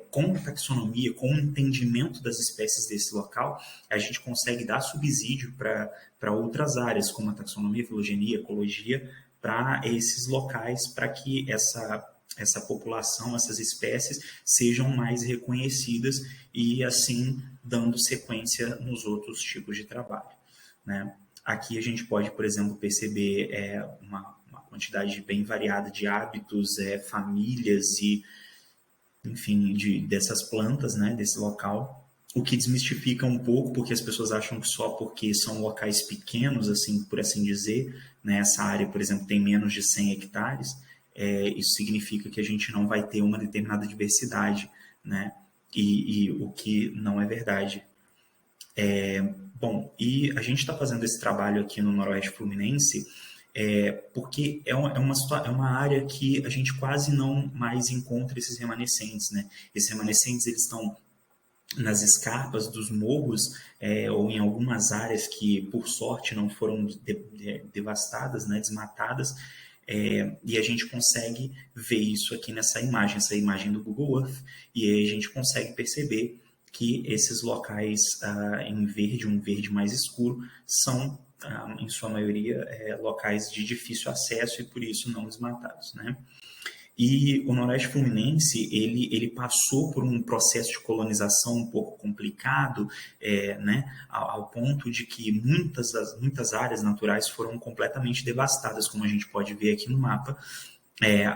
[SPEAKER 9] com a taxonomia, com o entendimento das espécies desse local, a gente consegue dar subsídio para outras áreas, como a taxonomia, filogenia, ecologia, para esses locais, para que essa população, essas espécies, sejam mais reconhecidas e, assim, dando sequência nos outros tipos de trabalho. Aqui a gente pode, por exemplo, perceber uma quantidade bem variada de hábitos, famílias e enfim, dessas plantas, desse local, o que desmistifica um pouco, porque as pessoas acham que só porque são locais pequenos, assim, por assim dizer, essa área, por exemplo, tem menos de 100 hectares, isso significa que a gente não vai ter uma determinada diversidade, e o que não é verdade. Bom, e a gente está fazendo esse trabalho aqui no Noroeste Fluminense, porque é uma área que a gente quase não mais encontra esses remanescentes, Esses remanescentes eles estão nas escarpas dos morros ou em algumas áreas que, por sorte, não foram devastadas, desmatadas, e a gente consegue ver isso aqui nessa imagem, essa imagem do Google Earth, e aí a gente consegue perceber que esses locais em verde, um verde mais escuro, são em sua maioria, locais de difícil acesso e, por isso, não desmatados, E o Noroeste Fluminense, ele passou por um processo de colonização um pouco complicado, ao ponto de que muitas áreas naturais foram completamente devastadas, como a gente pode ver aqui no mapa,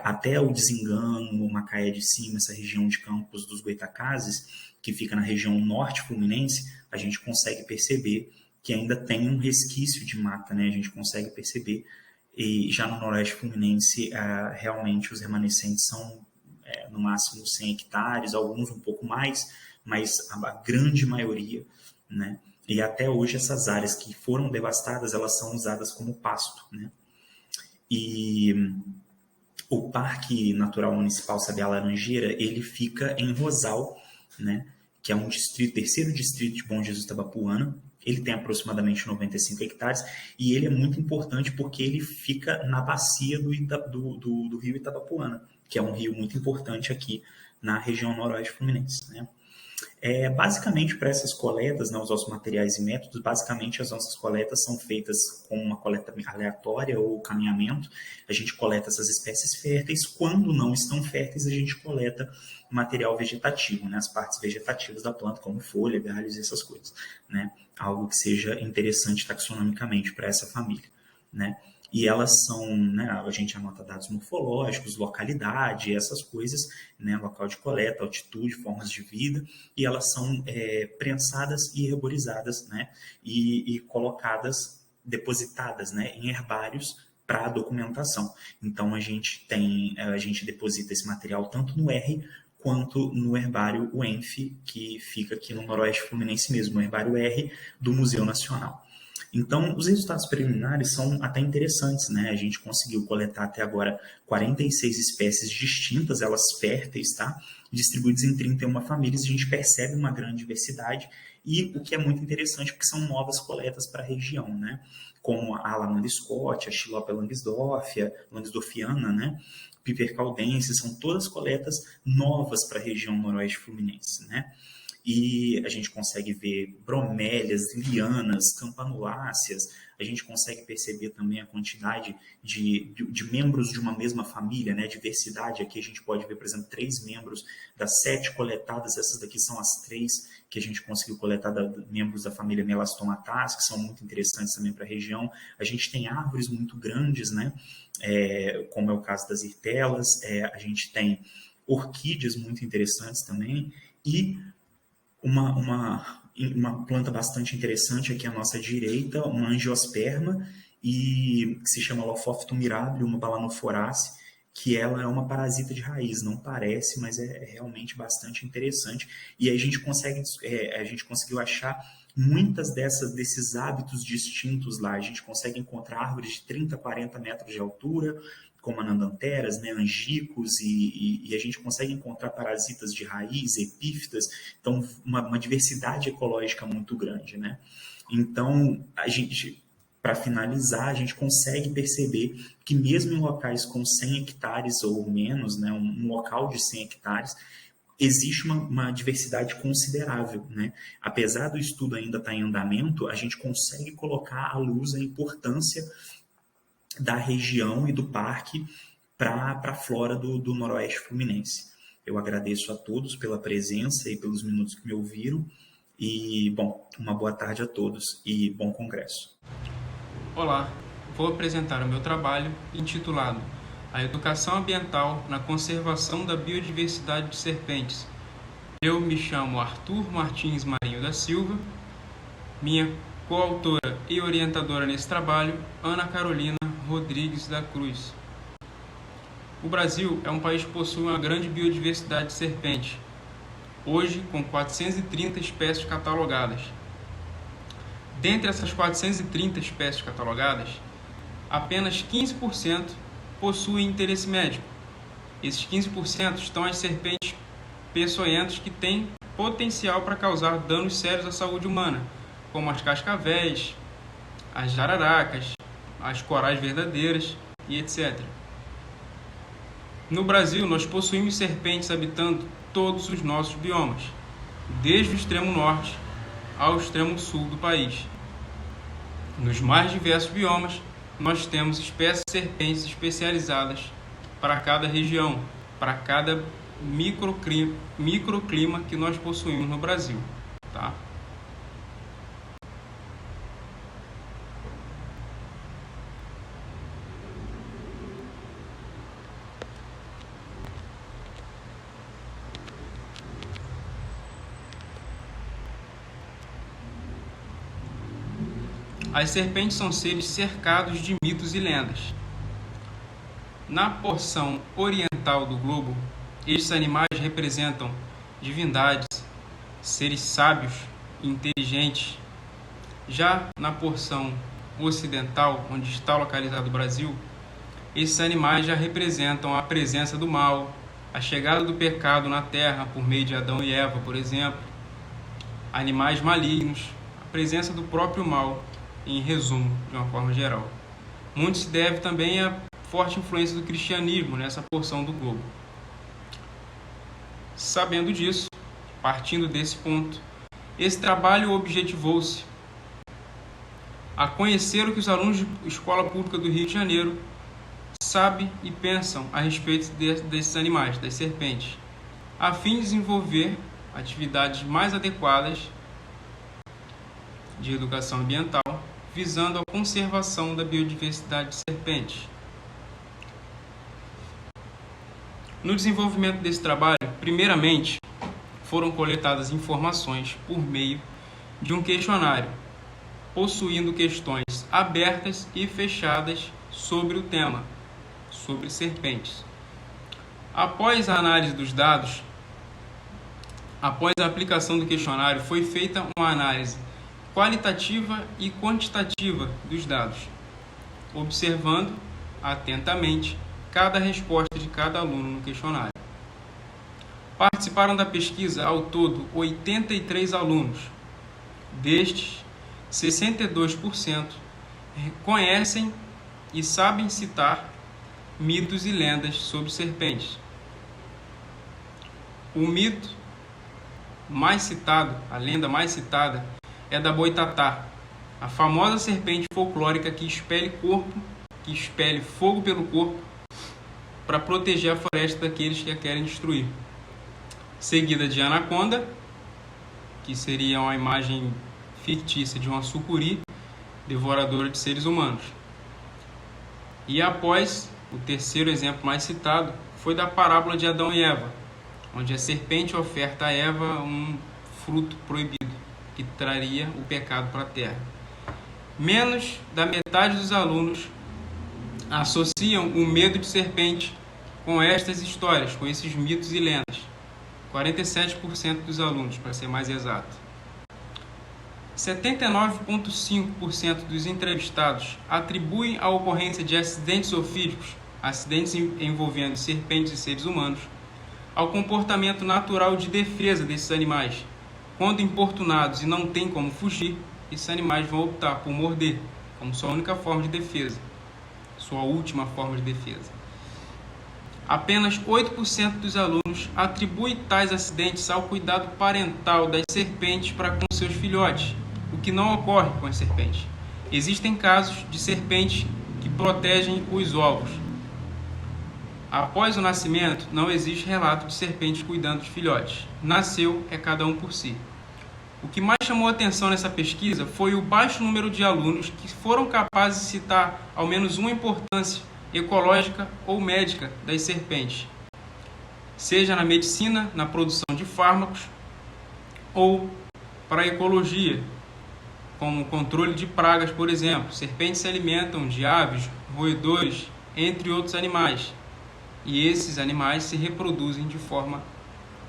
[SPEAKER 9] até o Desengano, Macaé de Cima, essa região de Campos dos Goitacazes, que fica na região norte fluminense, a gente consegue perceber que ainda tem um resquício de mata, a gente consegue perceber, e já no Noroeste Fluminense, realmente os remanescentes são no máximo 100 hectares, alguns um pouco mais, mas a grande maioria, e até hoje essas áreas que foram devastadas, elas são usadas como pasto, E o Parque Natural Municipal Sabiá Laranjeira, ele fica em Rosal, que é um distrito, terceiro distrito de Bom Jesus Itabapuana. Ele tem aproximadamente 95 hectares e ele é muito importante porque ele fica na bacia do rio Itabapuana, que é um rio muito importante aqui na região noroeste fluminense. Basicamente, para essas coletas, os nossos materiais e métodos, basicamente as nossas coletas são feitas com uma coleta aleatória ou caminhamento. A gente coleta essas espécies férteis. Quando não estão férteis, a gente coleta material vegetativo, as partes vegetativas da planta, como folha, galhos e essas coisas, algo que seja interessante taxonomicamente para essa família, e elas são, né, a gente anota dados morfológicos, localidade, essas coisas, né, local de coleta, altitude, formas de vida, e elas são prensadas e herborizadas, né, e colocadas, depositadas, né, em herbários para documentação. Então a gente deposita esse material tanto no R quanto no herbário UENF, que fica aqui no Noroeste Fluminense mesmo, no herbário R do Museu Nacional. Então, os resultados preliminares são até interessantes, né? A gente conseguiu coletar até agora 46 espécies distintas, elas férteis, tá? Distribuídas em 31 famílias, a gente percebe uma grande diversidade, e o que é muito interessante, porque são novas coletas para a região, né? Como a Alamanda Scott, a Chilopa langsdorfiana, né? Piper caldense, são todas coletas novas para a região noroeste fluminense, né? E a gente consegue ver bromélias, lianas, campanuláceas, a gente consegue perceber também a quantidade de membros de uma mesma família, né? Diversidade, aqui a gente pode ver, por exemplo, 3 membros das 7 coletadas, essas daqui são as 3 que a gente conseguiu coletar membros da família Melastomatás, que são muito interessantes também para a região. A gente tem árvores muito grandes, né? Como é o caso das hirtelas, a gente tem orquídeas muito interessantes também, e uma planta bastante interessante aqui à nossa direita, uma angiosperma, que se chama Lophophytum mirabilis, uma balanoforace, que ela é uma parasita de raiz, não parece, mas é realmente bastante interessante. E aí a gente conseguiu achar muitas desses hábitos distintos lá. A gente consegue encontrar árvores de 30, 40 metros de altura, como anandanteras, né, angicos, e a gente consegue encontrar parasitas de raiz, epífitas, então uma diversidade ecológica muito grande, né? Então, para finalizar, a gente consegue perceber que mesmo em locais com 100 hectares ou menos, né, um local de 100 hectares, existe uma diversidade considerável, né? Apesar do estudo ainda estar em andamento, a gente consegue colocar à luz a importância da região e do parque para a flora do Noroeste Fluminense. Eu agradeço a todos pela presença e pelos minutos que me ouviram, e, bom, uma boa tarde a todos e bom congresso.
[SPEAKER 10] Olá, vou apresentar o meu trabalho intitulado A Educação Ambiental na Conservação da Biodiversidade de Serpentes. Eu me chamo Arthur Martins Marinho da Silva, minha coautora e orientadora nesse trabalho, Ana Carolina Rodrigues da Cruz. O Brasil é um país que possui uma grande biodiversidade de serpentes, hoje com 430 espécies catalogadas. Dentre essas 430 espécies catalogadas, apenas 15% possuem interesse médico. Esses 15% estão as serpentes peçonhentas que têm potencial para causar danos sérios à saúde humana, como as cascavéis, as jararacas, as corais verdadeiras e etc. No Brasil, nós possuímos serpentes habitando todos os nossos biomas, desde o extremo norte ao extremo sul do país. Nos mais diversos biomas, nós temos espécies de serpentes especializadas para cada região, para cada microclima que nós possuímos no Brasil, tá? As serpentes são seres cercados de mitos e lendas. Na porção oriental do globo, estes animais representam divindades, seres sábios e inteligentes. Já na porção ocidental, onde está localizado o Brasil, esses animais já representam a presença do mal, a chegada do pecado na Terra por meio de Adão e Eva, por exemplo, animais malignos, a presença do próprio mal, em resumo, de uma forma geral. Muito se deve também à forte influência do cristianismo nessa porção do globo. Sabendo disso, partindo desse ponto, esse trabalho objetivou-se a conhecer o que os alunos de Escola Pública do Rio de Janeiro sabem e pensam a respeito desses animais, das serpentes, a fim de desenvolver atividades mais adequadas de educação ambiental, visando a conservação da biodiversidade de serpentes. No desenvolvimento desse trabalho, primeiramente, foram coletadas informações por meio de um questionário, possuindo questões abertas e fechadas sobre o tema, sobre serpentes. Após a análise dos dados, após a aplicação do questionário, foi feita uma análise qualitativa e quantitativa dos dados, observando atentamente cada resposta de cada aluno no questionário. Participaram da pesquisa ao todo 83 alunos. Destes, 62% conhecem e sabem citar mitos e lendas sobre serpentes. O mito mais citado, a lenda mais citada, é da boitatá, a famosa serpente folclórica que expele fogo pelo corpo para proteger a floresta daqueles que a querem destruir. Seguida de anaconda, que seria uma imagem fictícia de uma sucuri devoradora de seres humanos. E após, o terceiro exemplo mais citado foi da parábola de Adão e Eva, onde a serpente oferta a Eva um fruto proibido, que traria o pecado para a terra. Menos da metade dos alunos associam o medo de serpente com estas histórias, com esses mitos e lendas. 47% dos alunos, para ser mais exato. 79,5% dos entrevistados atribuem a ocorrência de acidentes ofídicos, acidentes envolvendo serpentes e seres humanos, ao comportamento natural de defesa desses animais. Quando importunados e não têm como fugir, esses animais vão optar por morder, como sua única forma de defesa, sua última forma de defesa. Apenas 8% dos alunos atribuem tais acidentes ao cuidado parental das serpentes para com seus filhotes, o que não ocorre com as serpentes. Existem casos de serpentes que protegem os ovos. Após o nascimento, não existe relato de serpentes cuidando dos filhotes. Nasceu, é cada um por si. O que mais chamou a atenção nessa pesquisa foi o baixo número de alunos que foram capazes de citar ao menos uma importância ecológica ou médica das serpentes, seja na medicina, na produção de fármacos ou para a ecologia, como o controle de pragas, por exemplo. Serpentes se alimentam de aves, roedores, entre outros animais, e esses animais se reproduzem de forma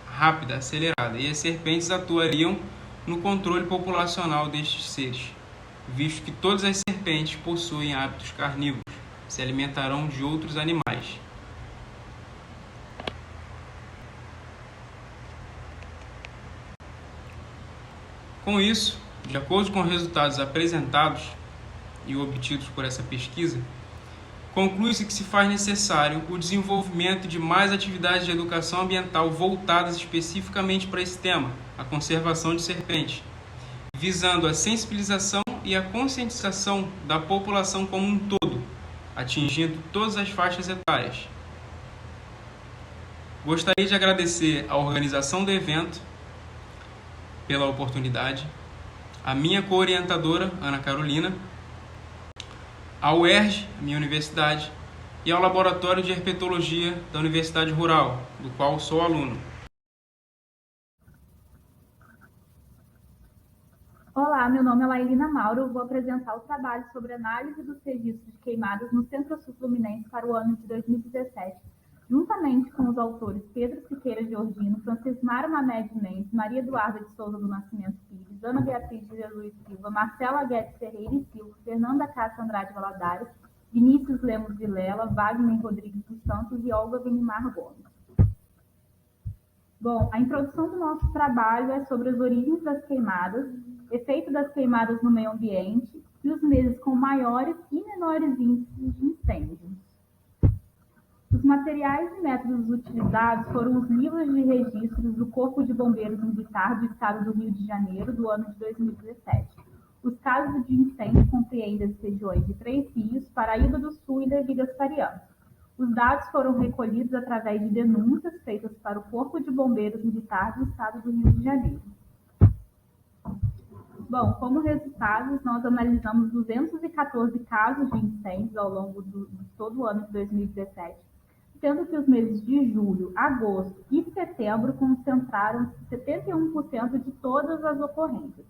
[SPEAKER 10] rápida, acelerada, e as serpentes atuariam no controle populacional destes seres, visto que todas as serpentes possuem hábitos carnívoros, se alimentarão de outros animais. Com isso, de acordo com os resultados apresentados e obtidos por essa pesquisa, conclui-se que se faz necessário o desenvolvimento de mais atividades de educação ambiental voltadas especificamente para esse tema, a conservação de serpentes, visando a sensibilização e a conscientização da população como um todo, atingindo todas as faixas etárias. Gostaria de agradecer à organização do evento pela oportunidade, a minha co-orientadora, Ana Carolina, à UERJ, a minha universidade, e ao Laboratório de Herpetologia da Universidade Rural, do qual sou aluno.
[SPEAKER 11] Olá, meu nome é Lailina Mauro, vou apresentar o trabalho sobre análise dos registros de queimadas no Centro-Sul Fluminense para o ano de 2017, juntamente com os autores Pedro Siqueira Georgino, Francismar Mamed Mendes, Maria Eduarda de Souza do Nascimento Pires, Ana Beatriz de Jesus Silva, Marcela Guedes Ferreira e Silva, Fernanda Cássia Andrade Valadares, Vinícius Lemos Vilela, Wagner Rodrigues dos Santos e Olga Vinimar Gomes. Bom, a introdução do nosso trabalho é sobre as origens das queimadas, efeito das queimadas no meio ambiente e os meses com maiores e menores índices de incêndios. Os materiais e métodos utilizados foram os livros de registros do Corpo de Bombeiros Militar do Estado do Rio de Janeiro, do ano de 2017. Os casos de incêndio compreendem as regiões de Três Rios, Paraíba do Sul e Levi Gasparian. Os dados foram recolhidos através de denúncias feitas para o Corpo de Bombeiros Militar do Estado do Rio de Janeiro. Bom, como resultados, nós analisamos 214 casos de incêndios ao longo de todo o ano de 2017, sendo que os meses de julho, agosto e setembro concentraram 71% de todas as ocorrências.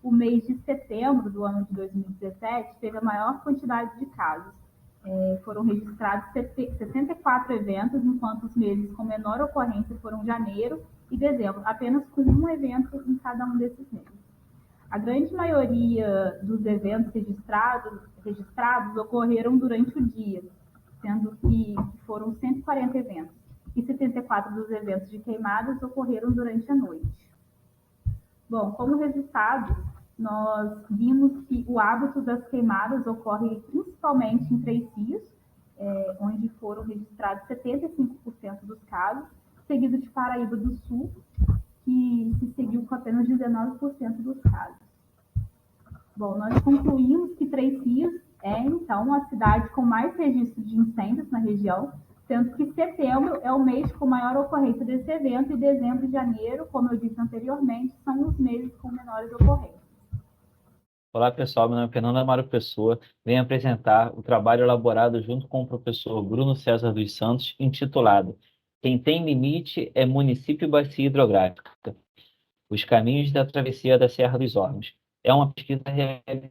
[SPEAKER 11] O mês de setembro do ano de 2017 teve a maior quantidade de casos. Foram registrados 64 eventos, enquanto os meses com menor ocorrência foram janeiro e dezembro, apenas com um evento em cada um desses meses. A grande maioria dos eventos registrados ocorreram durante o dia, sendo que foram 140 eventos, e 74 dos eventos de queimadas ocorreram durante a noite. Bom, como resultado, nós vimos que o hábito das queimadas ocorre principalmente em 3 rios, onde foram registrados 75% dos casos, seguido de Paraíba do Sul, que se seguiu com apenas 19% dos casos. Bom, nós concluímos que Três Rios é, então, a cidade com mais registros de incêndios na região, sendo que setembro é o mês com maior ocorrência desse evento e dezembro e janeiro, como eu disse anteriormente, são os meses com menores ocorrências.
[SPEAKER 12] Olá, pessoal. Meu nome é Fernando Amaro Pessoa. Venho apresentar o trabalho elaborado junto com o professor Bruno César dos Santos, intitulado Quem tem limite é município e bacia hidrográfica. Os caminhos da travessia da Serra dos Órgãos. É uma pesquisa realizada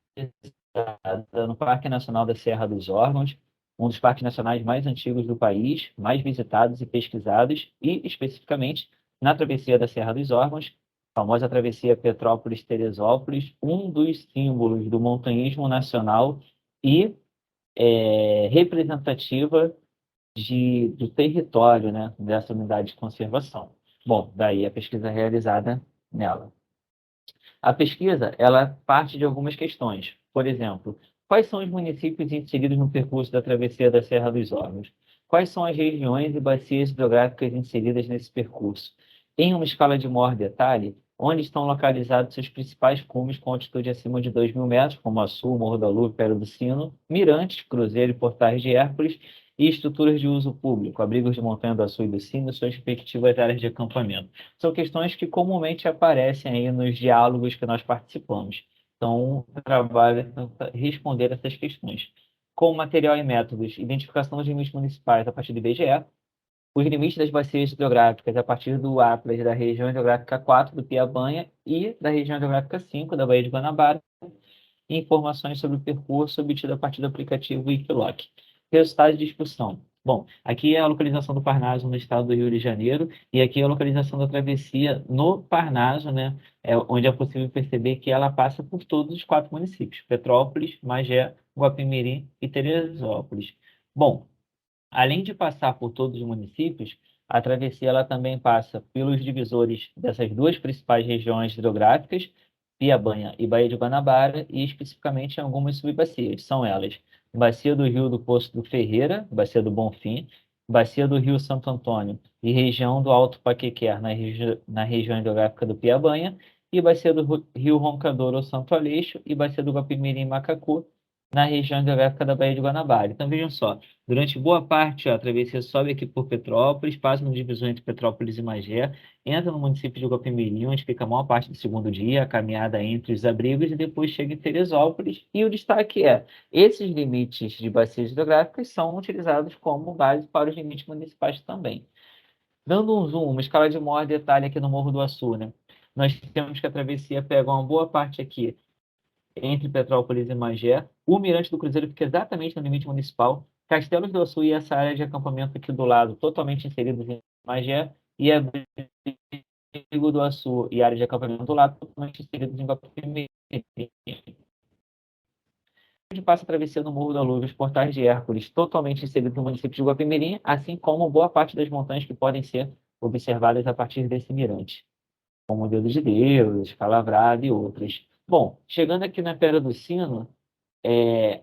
[SPEAKER 12] no Parque Nacional da Serra dos Órgãos, um dos parques nacionais mais antigos do país, mais visitados e pesquisados, e, especificamente, na travessia da Serra dos Órgãos, a famosa travessia Petrópolis-Teresópolis, um dos símbolos do montanhismo nacional e representativa do território, né, dessa unidade de conservação. Bom, daí a pesquisa realizada nela. A pesquisa, ela parte de algumas questões. Por exemplo, quais são os municípios inseridos no percurso da travessia da Serra dos Órgãos? Quais são as regiões e bacias hidrográficas inseridas nesse percurso? Em uma escala de maior detalhe, onde estão localizados seus principais cumes com altitude acima de 2.000 metros, como Açu, Morro da Lua, Pedra do Sino, Mirantes, Cruzeiro e Portais de Hércules, e estruturas de uso público, abrigos de montanha do Açu e do Sino, suas respectivas áreas de acampamento. São questões que comumente aparecem aí nos diálogos que nós participamos. Então, o trabalho é tentar responder essas questões. Com material e métodos, identificação dos limites municipais a partir do IBGE, os limites das bacias hidrográficas a partir do Atlas da região hidrográfica 4 do Piabanha e da região hidrográfica 5 da Baía de Guanabara, e informações sobre o percurso obtido a partir do aplicativo Wikiloc. Resultados de discussão. Bom, aqui é a localização do Parnaso no estado do Rio de Janeiro, e aqui é a localização da travessia no Parnaso, né, onde é possível perceber que ela passa por todos os 4 municípios, Petrópolis, Magé, Guapimirim e Teresópolis. Bom, além de passar por todos os municípios, a travessia ela também passa pelos divisores dessas 2 principais regiões hidrográficas, Piabanha e Baía de Guanabara, e especificamente em algumas subbacias. São elas: Bacia do Rio do Poço do Ferreira, Bacia do Bonfim, Bacia do Rio Santo Antônio e região do Alto Paquequer, na região hidrográfica do Piabanha, e Bacia do Rio Roncador ou Santo Aleixo, e Bacia do Guapimirim e Macacu, na região hidrográfica da Baía de Guanabara. Então, vejam só, durante boa parte a travessia sobe aqui por Petrópolis, passa no divisor entre Petrópolis e Magé, entra no município de Guapimirim, onde fica a maior parte do segundo dia, a caminhada entre os abrigos, e depois chega em Teresópolis. E o destaque é: esses limites de bacias hidrográficas são utilizados como base para os limites municipais também. Dando um zoom, uma escala de maior detalhe aqui no Morro do Açu, né? Nós temos que a travessia pega uma boa parte aqui entre Petrópolis e Magé. O Mirante do Cruzeiro fica exatamente no limite municipal. Castelos do Açu e essa área de acampamento aqui do lado, totalmente inseridos em Magé, e Abrigo do Açu e área de acampamento do lado, totalmente inseridos em Guapimirim. Onde passa a travessia no Morro da Lua e os Portais de Hércules, totalmente inseridos no município de Guapimirim, assim como boa parte das montanhas que podem ser observadas a partir desse mirante, como o Dedo de Deus, Calavrado e outras. Bom, chegando aqui na Pedra do Sino,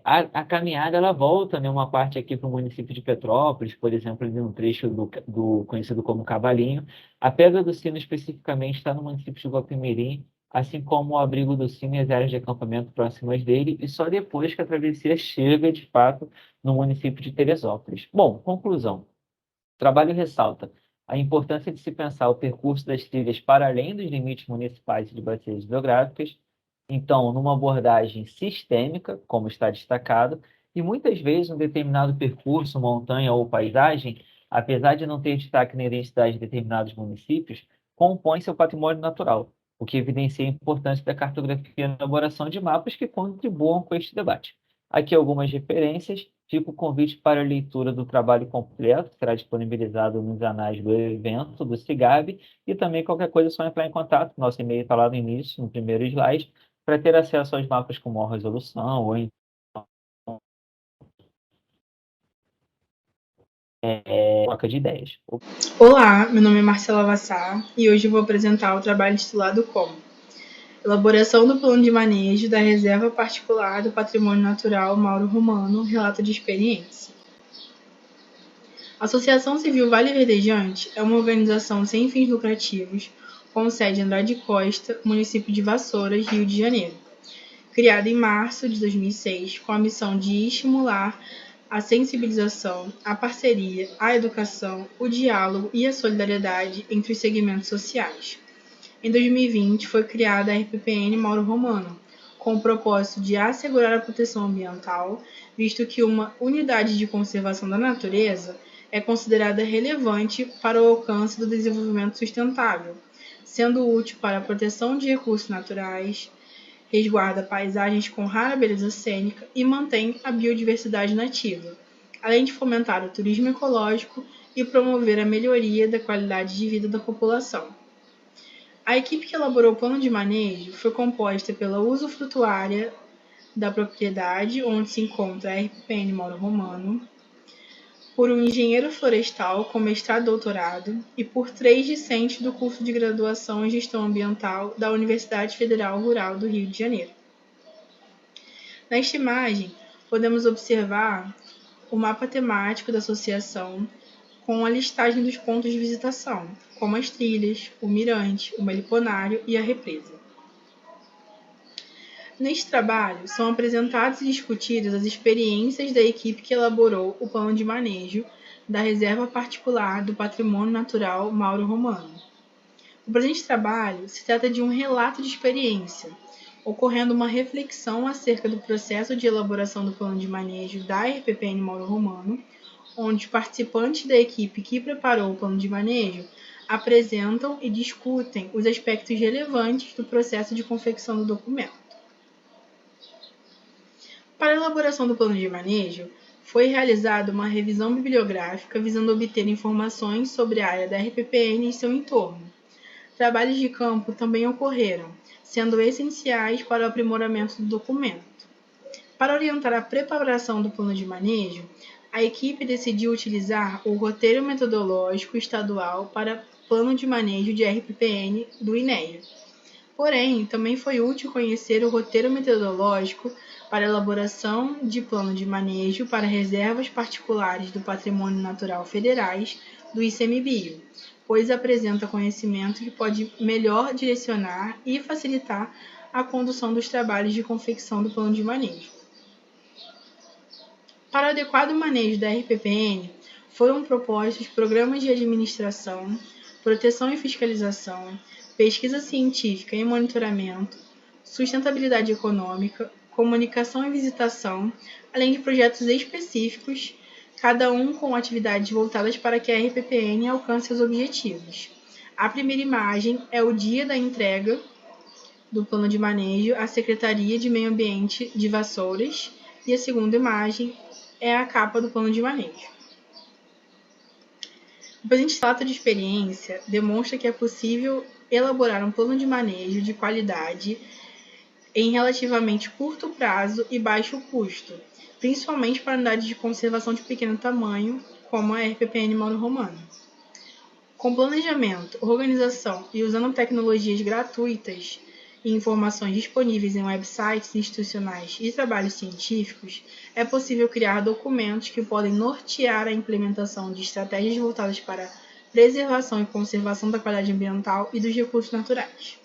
[SPEAKER 12] a caminhada ela volta, né, uma parte aqui para o município de Petrópolis, por exemplo, ali no trecho do conhecido como Cavalinho. A Pedra do Sino especificamente está no município de Guapimirim, assim como o Abrigo do Sino e as áreas de acampamento próximas dele, e só depois que a travessia chega, de fato, no município de Teresópolis. Bom, conclusão. O trabalho ressalta a importância de se pensar o percurso das trilhas para além dos limites municipais e de bacias hidrográficas, Então, numa abordagem sistêmica, como está destacado, e muitas vezes um determinado percurso, montanha ou paisagem, apesar de não ter destaque na identidade de determinados municípios, compõe seu patrimônio natural, o que evidencia a importância da cartografia na elaboração de mapas que contribuam com este debate. Aqui algumas referências, fica o convite para a leitura do trabalho completo, que será disponibilizado nos anais do evento, do CIGAB, e também qualquer coisa é só entrar em contato, nosso e-mail está lá no início, no primeiro slide, para ter acesso aos mapas com maior resolução ou então troca de ideias.
[SPEAKER 13] Olá, meu nome é Marcela Vassar e hoje eu vou apresentar o trabalho intitulado como Elaboração do Plano de Manejo da Reserva Particular do Patrimônio Natural Mauro Romano, relato de experiência. A Associação Civil Vale Verdejante é uma organização sem fins lucrativos com sede em Andrade Costa, município de Vassouras, Rio de Janeiro. Criada em março de 2006 com a missão de estimular a sensibilização, a parceria, a educação, o diálogo e a solidariedade entre os segmentos sociais. Em 2020, foi criada a RPPN Mauro Romano, com o propósito de assegurar a proteção ambiental, visto que uma unidade de conservação da natureza é considerada relevante para o alcance do desenvolvimento sustentável, sendo útil para a proteção de recursos naturais, resguarda paisagens com rara beleza cênica e mantém a biodiversidade nativa, além de fomentar o turismo ecológico e promover a melhoria da qualidade de vida da população. A equipe que elaborou o plano de manejo foi composta pela usufrutuária da propriedade, onde se encontra a RPPN Mauro Romano, por um engenheiro florestal com mestrado e doutorado e por 3 discentes do curso de graduação em Gestão Ambiental da Universidade Federal Rural do Rio de Janeiro. Nesta imagem, podemos observar o mapa temático da associação com a listagem dos pontos de visitação, como as trilhas, o mirante, o meliponário e a represa. Neste trabalho, são apresentadas e discutidas as experiências da equipe que elaborou o plano de manejo da Reserva Particular do Patrimônio Natural Mauro Romano. O presente trabalho se trata de um relato de experiência, ocorrendo uma reflexão acerca do processo de elaboração do plano de manejo da RPPN Mauro Romano, onde os participantes da equipe que preparou o plano de manejo apresentam e discutem os aspectos relevantes do processo de confecção do documento. Para a elaboração do plano de manejo, foi realizada uma revisão bibliográfica visando obter informações sobre a área da RPPN e seu entorno. Trabalhos de campo também ocorreram, sendo essenciais para o aprimoramento do documento. Para orientar a preparação do plano de manejo, a equipe decidiu utilizar o Roteiro Metodológico Estadual para Plano de Manejo de RPPN do INEA. Porém, também foi útil conhecer o Roteiro Metodológico para elaboração de plano de manejo para reservas particulares do patrimônio natural federais do ICMBio, pois apresenta conhecimento que pode melhor direcionar e facilitar a condução dos trabalhos de confecção do plano de manejo. Para o adequado manejo da RPPN, foram propostos programas de administração, proteção e fiscalização, pesquisa científica e monitoramento, sustentabilidade econômica, comunicação e visitação, além de projetos específicos, cada um com atividades voltadas para que a RPPN alcance seus objetivos. A primeira imagem é o dia da entrega do plano de manejo à Secretaria de Meio Ambiente de Vassouras e a segunda imagem é a capa do plano de manejo. O presente relato de experiência demonstra que é possível elaborar um plano de manejo de qualidade em relativamente curto prazo e baixo custo, principalmente para unidades de conservação de pequeno tamanho, como a RPPN Mauro Romano. Com planejamento, organização e usando tecnologias gratuitas e informações disponíveis em websites institucionais e trabalhos científicos, é possível criar documentos que podem nortear a implementação de estratégias voltadas para a preservação e conservação da qualidade ambiental e dos recursos naturais.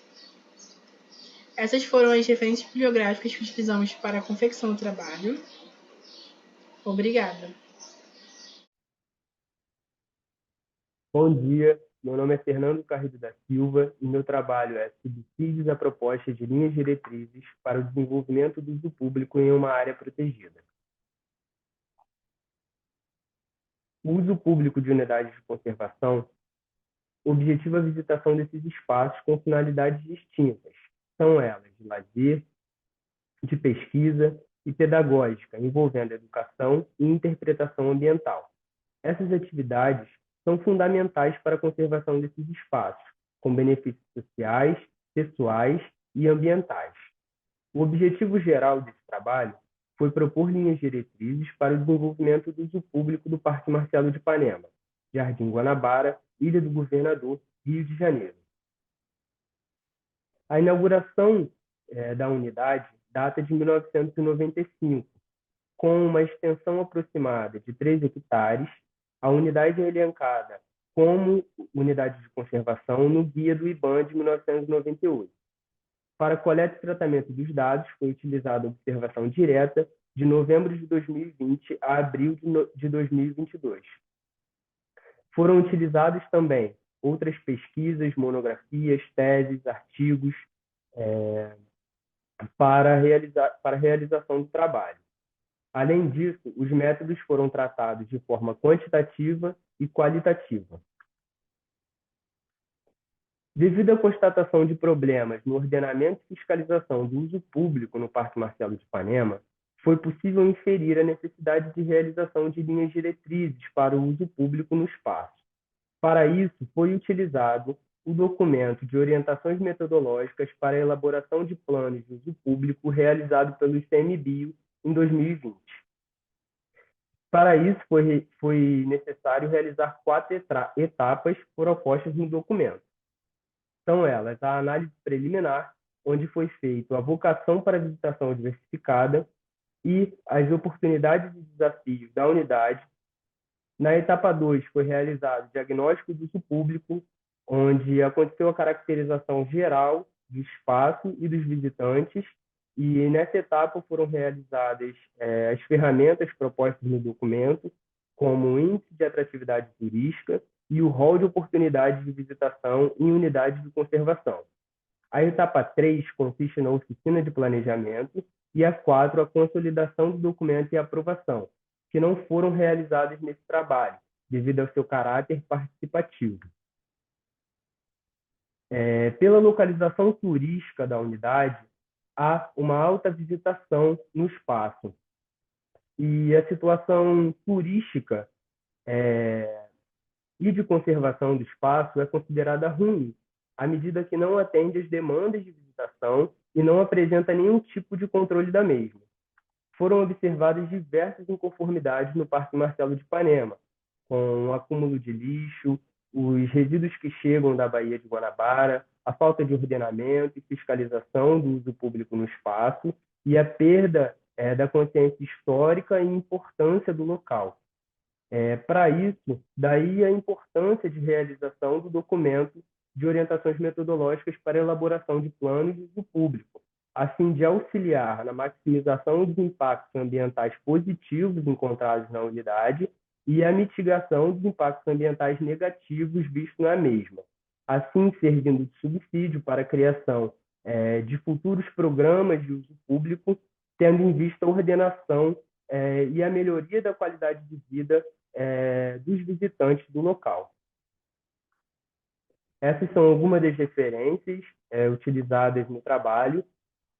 [SPEAKER 13] Essas foram as referências bibliográficas que utilizamos para a confecção do trabalho. Obrigada.
[SPEAKER 14] Bom dia, meu nome é Fernando Carrido da Silva e meu trabalho é subsídios à proposta de linhas diretrizes para o desenvolvimento do uso público em uma área protegida. O uso público de unidades de conservação objetiva a visitação desses espaços com finalidades distintas. São elas de lazer, de pesquisa e pedagógica, envolvendo educação e interpretação ambiental. Essas atividades são fundamentais para a conservação desses espaços, com benefícios sociais, pessoais e ambientais. O objetivo geral desse trabalho foi propor linhas diretrizes para o desenvolvimento do uso público do Parque Marcelo de Ipanema, Jardim Guanabara, Ilha do Governador, Rio de Janeiro. A inauguração da unidade data de 1995, com uma extensão aproximada de 3 hectares. A unidade é elencada como unidade de conservação no Guia do IBAMA de 1998. Para coleta e tratamento dos dados, foi utilizada a observação direta de novembro de 2020 a abril de 2022. Foram utilizadas também outras pesquisas, monografias, teses, artigos para a realização do trabalho. Além disso, os métodos foram tratados de forma quantitativa e qualitativa. Devido à constatação de problemas no ordenamento e fiscalização do uso público no Parque Marcelo de Ipanema, foi possível inferir a necessidade de realização de linhas diretrizes para o uso público no espaço. Para isso, foi utilizado o documento de orientações metodológicas para a elaboração de planos de uso público realizado pelo ICMBio em 2020. Para isso, foi necessário realizar 4 etapas propostas no documento. São elas a análise preliminar, onde foi feita a vocação para visitação diversificada e as oportunidades e desafios da unidade. Na etapa 2, foi realizado o diagnóstico do uso público, onde aconteceu a caracterização geral do espaço e dos visitantes, e nessa etapa foram realizadas as ferramentas propostas no documento, como o índice de atratividade turística e o rol de oportunidades de visitação em unidades de conservação. A etapa 3 consiste na oficina de planejamento e a 4, a consolidação do documento e aprovação, que não foram realizadas nesse trabalho, devido ao seu caráter participativo. Pela localização turística da unidade, há uma alta visitação no espaço. E a situação turística e de conservação do espaço é considerada ruim, à medida que não atende às demandas de visitação e não apresenta nenhum tipo de controle da mesma. Foram observadas diversas inconformidades no Parque Marcelo de Ipanema, com o acúmulo de lixo, os resíduos que chegam da Baía de Guanabara, a falta de ordenamento e fiscalização do uso público no espaço e a perda da consciência histórica e importância do local. Para isso, daí a importância de realização do documento de orientações metodológicas para a elaboração de planos de uso público, a fim de auxiliar na maximização dos impactos ambientais positivos encontrados na unidade e a mitigação dos impactos ambientais negativos vistos na mesma, assim servindo de subsídio para a criação de futuros programas de uso público, tendo em vista a ordenação e a melhoria da qualidade de vida dos visitantes do local. Essas são algumas das referências utilizadas no trabalho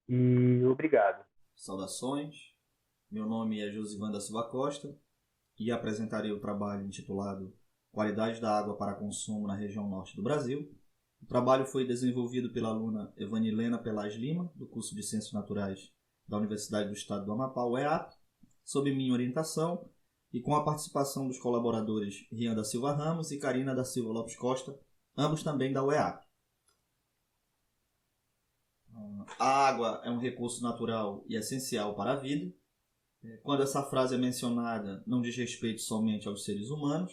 [SPEAKER 14] e obrigado.
[SPEAKER 15] Saudações, meu nome é Josivan da Silva Costa e apresentarei o trabalho intitulado Qualidade da Água para Consumo na Região Norte do Brasil. O trabalho foi desenvolvido pela aluna Evanilena Pelaz Lima, do curso de Ciências Naturais da Universidade do Estado do Amapá, UEAP, sob minha orientação e com a participação dos colaboradores Rian da Silva Ramos e Karina da Silva Lopes Costa, ambos também da UEAP. A água é um recurso natural e essencial para a vida. Quando essa frase é mencionada, não diz respeito somente aos seres humanos,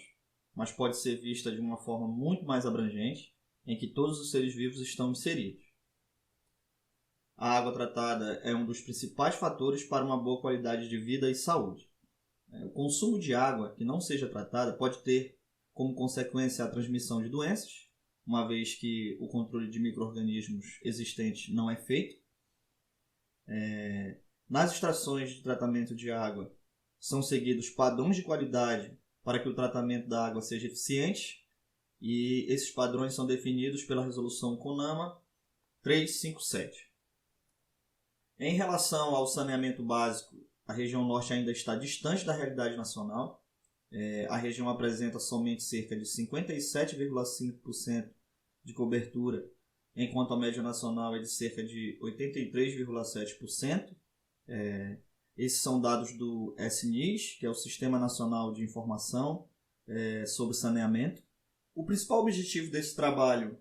[SPEAKER 15] mas pode ser vista de uma forma muito mais abrangente, em que todos os seres vivos estão inseridos. A água tratada é um dos principais fatores para uma boa qualidade de vida e saúde. O consumo de água que não seja tratada pode ter como consequência a transmissão de doenças, uma vez que o controle de micro-organismos existentes não é feito. Nas estações de tratamento de água, são seguidos padrões de qualidade para que o tratamento da água seja eficiente, e esses padrões são definidos pela resolução CONAMA 357. Em relação ao saneamento básico, a região norte ainda está distante da realidade nacional. A região apresenta somente cerca de 57,5% de cobertura, enquanto a média nacional é de cerca de 83,7%. Esses são dados do SNIS, que é o Sistema Nacional de Informação sobre Saneamento. O principal objetivo desse trabalho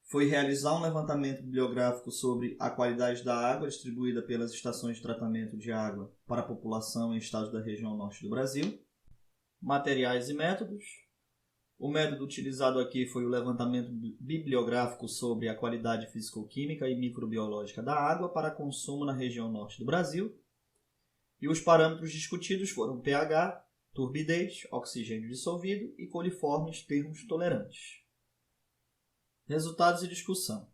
[SPEAKER 15] foi realizar um levantamento bibliográfico sobre a qualidade da água distribuída pelas estações de tratamento de água para a população em estados da região norte do Brasil. Materiais e métodos. O método utilizado aqui foi o levantamento bibliográfico sobre a qualidade físico-química e microbiológica da água para consumo na região norte do Brasil. E os parâmetros discutidos foram pH, turbidez, oxigênio dissolvido e coliformes termos tolerantes. Resultados e discussão.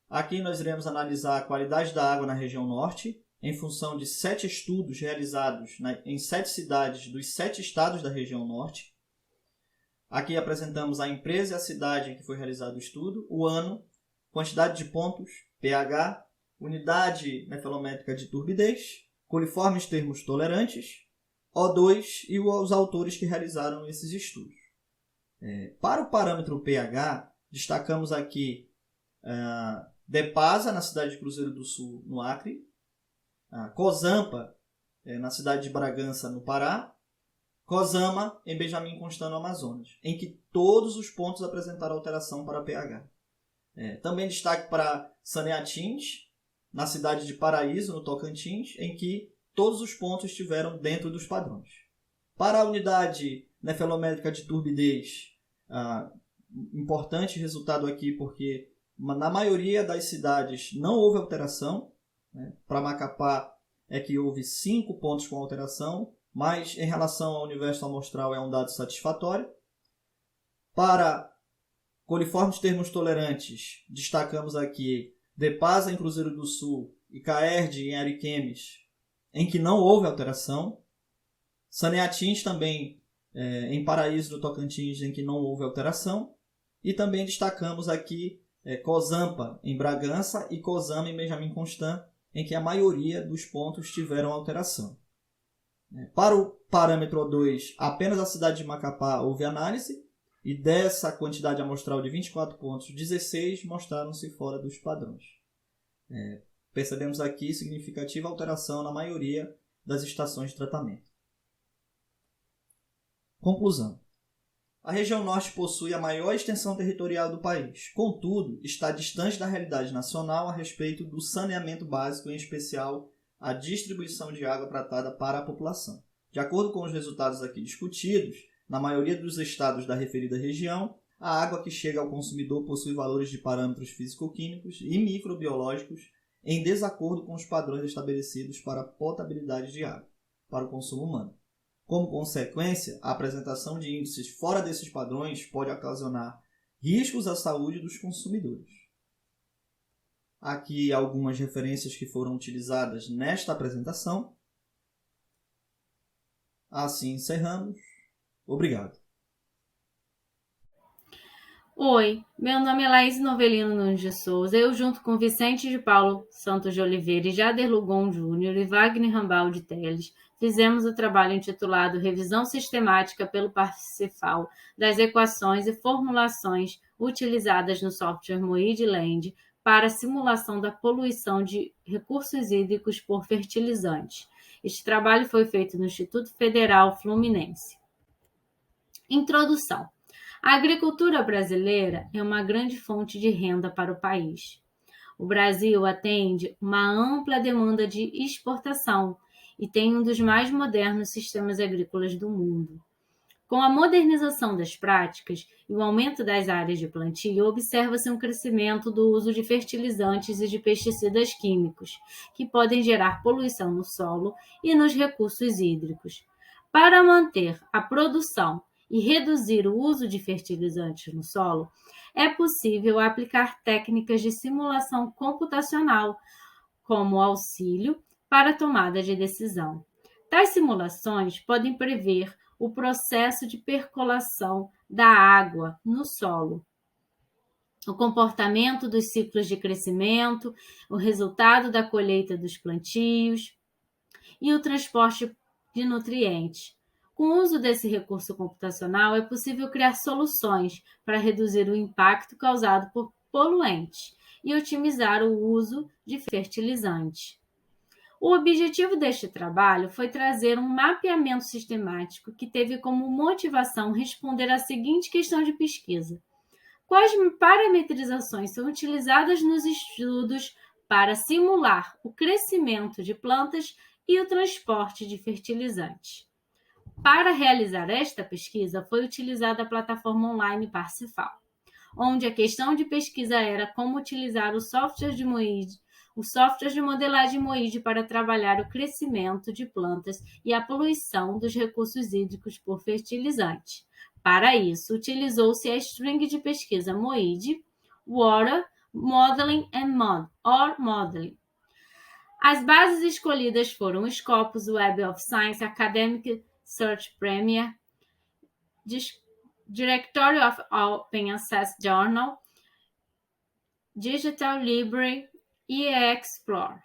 [SPEAKER 15] Aqui nós iremos analisar a qualidade da água na região norte, em função de 7 estudos realizados em 7 cidades dos 7 estados da região norte. Aqui apresentamos a empresa e a cidade em que foi realizado o estudo, o ano, quantidade de pontos, pH, unidade nefelométrica de turbidez, coliformes termos tolerantes, O2 e os autores que realizaram esses estudos. Para o parâmetro pH, destacamos aqui Depasa, na cidade de Cruzeiro do Sul, no Acre, Cozampa, na cidade de Bragança, no Pará, Cozama, em Benjamin Constant, no Amazonas, em que todos os pontos apresentaram alteração para pH. Também destaque para Saneatins, na cidade de Paraíso, no Tocantins, em que todos os pontos estiveram dentro dos padrões. Para a unidade nefelométrica de turbidez, importante resultado aqui porque na maioria das cidades não houve alteração. Para Macapá é que houve 5 pontos com alteração, mas em relação ao universo amostral é um dado satisfatório. Para coliformes termos tolerantes, destacamos aqui Depasa em Cruzeiro do Sul e Caerd em Ariquemes, em que não houve alteração. Saneatins também em Paraíso do Tocantins, em que não houve alteração. E também destacamos aqui Cozampa em Bragança e Cozama em Benjamin Constant, em que a maioria dos pontos tiveram alteração. Para o parâmetro O2, apenas a cidade de Macapá houve análise, e dessa quantidade amostral de 24 pontos, 16 mostraram-se fora dos padrões. Percebemos aqui significativa alteração na maioria das estações de tratamento. Conclusão. A região norte possui a maior extensão territorial do país. Contudo, está distante da realidade nacional a respeito do saneamento básico, em especial a distribuição de água tratada para a população. De acordo com os resultados aqui discutidos, na maioria dos estados da referida região, a água que chega ao consumidor possui valores de parâmetros físico-químicos e microbiológicos em desacordo com os padrões estabelecidos para a potabilidade de água para o consumo humano. Como consequência, a apresentação de índices fora desses padrões pode ocasionar riscos à saúde dos consumidores. Aqui algumas referências que foram utilizadas nesta apresentação. Assim encerramos. Obrigado.
[SPEAKER 16] Oi, meu nome é Laís Novelino Nunes de Souza. Eu, junto com Vicente de Paulo Santos de Oliveira e Jader Lugon Júnior e Wagner Rambaldi Teles, fizemos o trabalho intitulado Revisão Sistemática pelo Parsifal das equações e formulações utilizadas no software Moid-Land para a simulação da poluição de recursos hídricos por fertilizantes. Este trabalho foi feito no Instituto Federal Fluminense. Introdução. A agricultura brasileira é uma grande fonte de renda para o país. O Brasil atende uma ampla demanda de exportação e tem um dos mais modernos sistemas agrícolas do mundo. Com a modernização das práticas e o aumento das áreas de plantio, observa-se um crescimento do uso de fertilizantes e de pesticidas químicos, que podem gerar poluição no solo e nos recursos hídricos. Para manter a produção e reduzir o uso de fertilizantes no solo, é possível aplicar técnicas de simulação computacional como auxílio para a tomada de decisão. Tais simulações podem prever o processo de percolação da água no solo, o comportamento dos ciclos de crescimento, o resultado da colheita dos plantios e o transporte de nutrientes. Com o uso desse recurso computacional, é possível criar soluções para reduzir o impacto causado por poluentes e otimizar o uso de fertilizantes. O objetivo deste trabalho foi trazer um mapeamento sistemático que teve como motivação responder à seguinte questão de pesquisa: quais parametrizações são utilizadas nos estudos para simular o crescimento de plantas e o transporte de fertilizantes? Para realizar esta pesquisa, foi utilizada a plataforma online Parsifal, onde a questão de pesquisa era como utilizar o software de modelagem MOIDE para trabalhar o crescimento de plantas e a poluição dos recursos hídricos por fertilizante. Para isso, utilizou-se a string de pesquisa MOIDE, Water, Modeling and Modeling. As bases escolhidas foram o Scopus Web of Science Academic Search Premier, Directory of Open Access Journal, Digital Library e Explorer.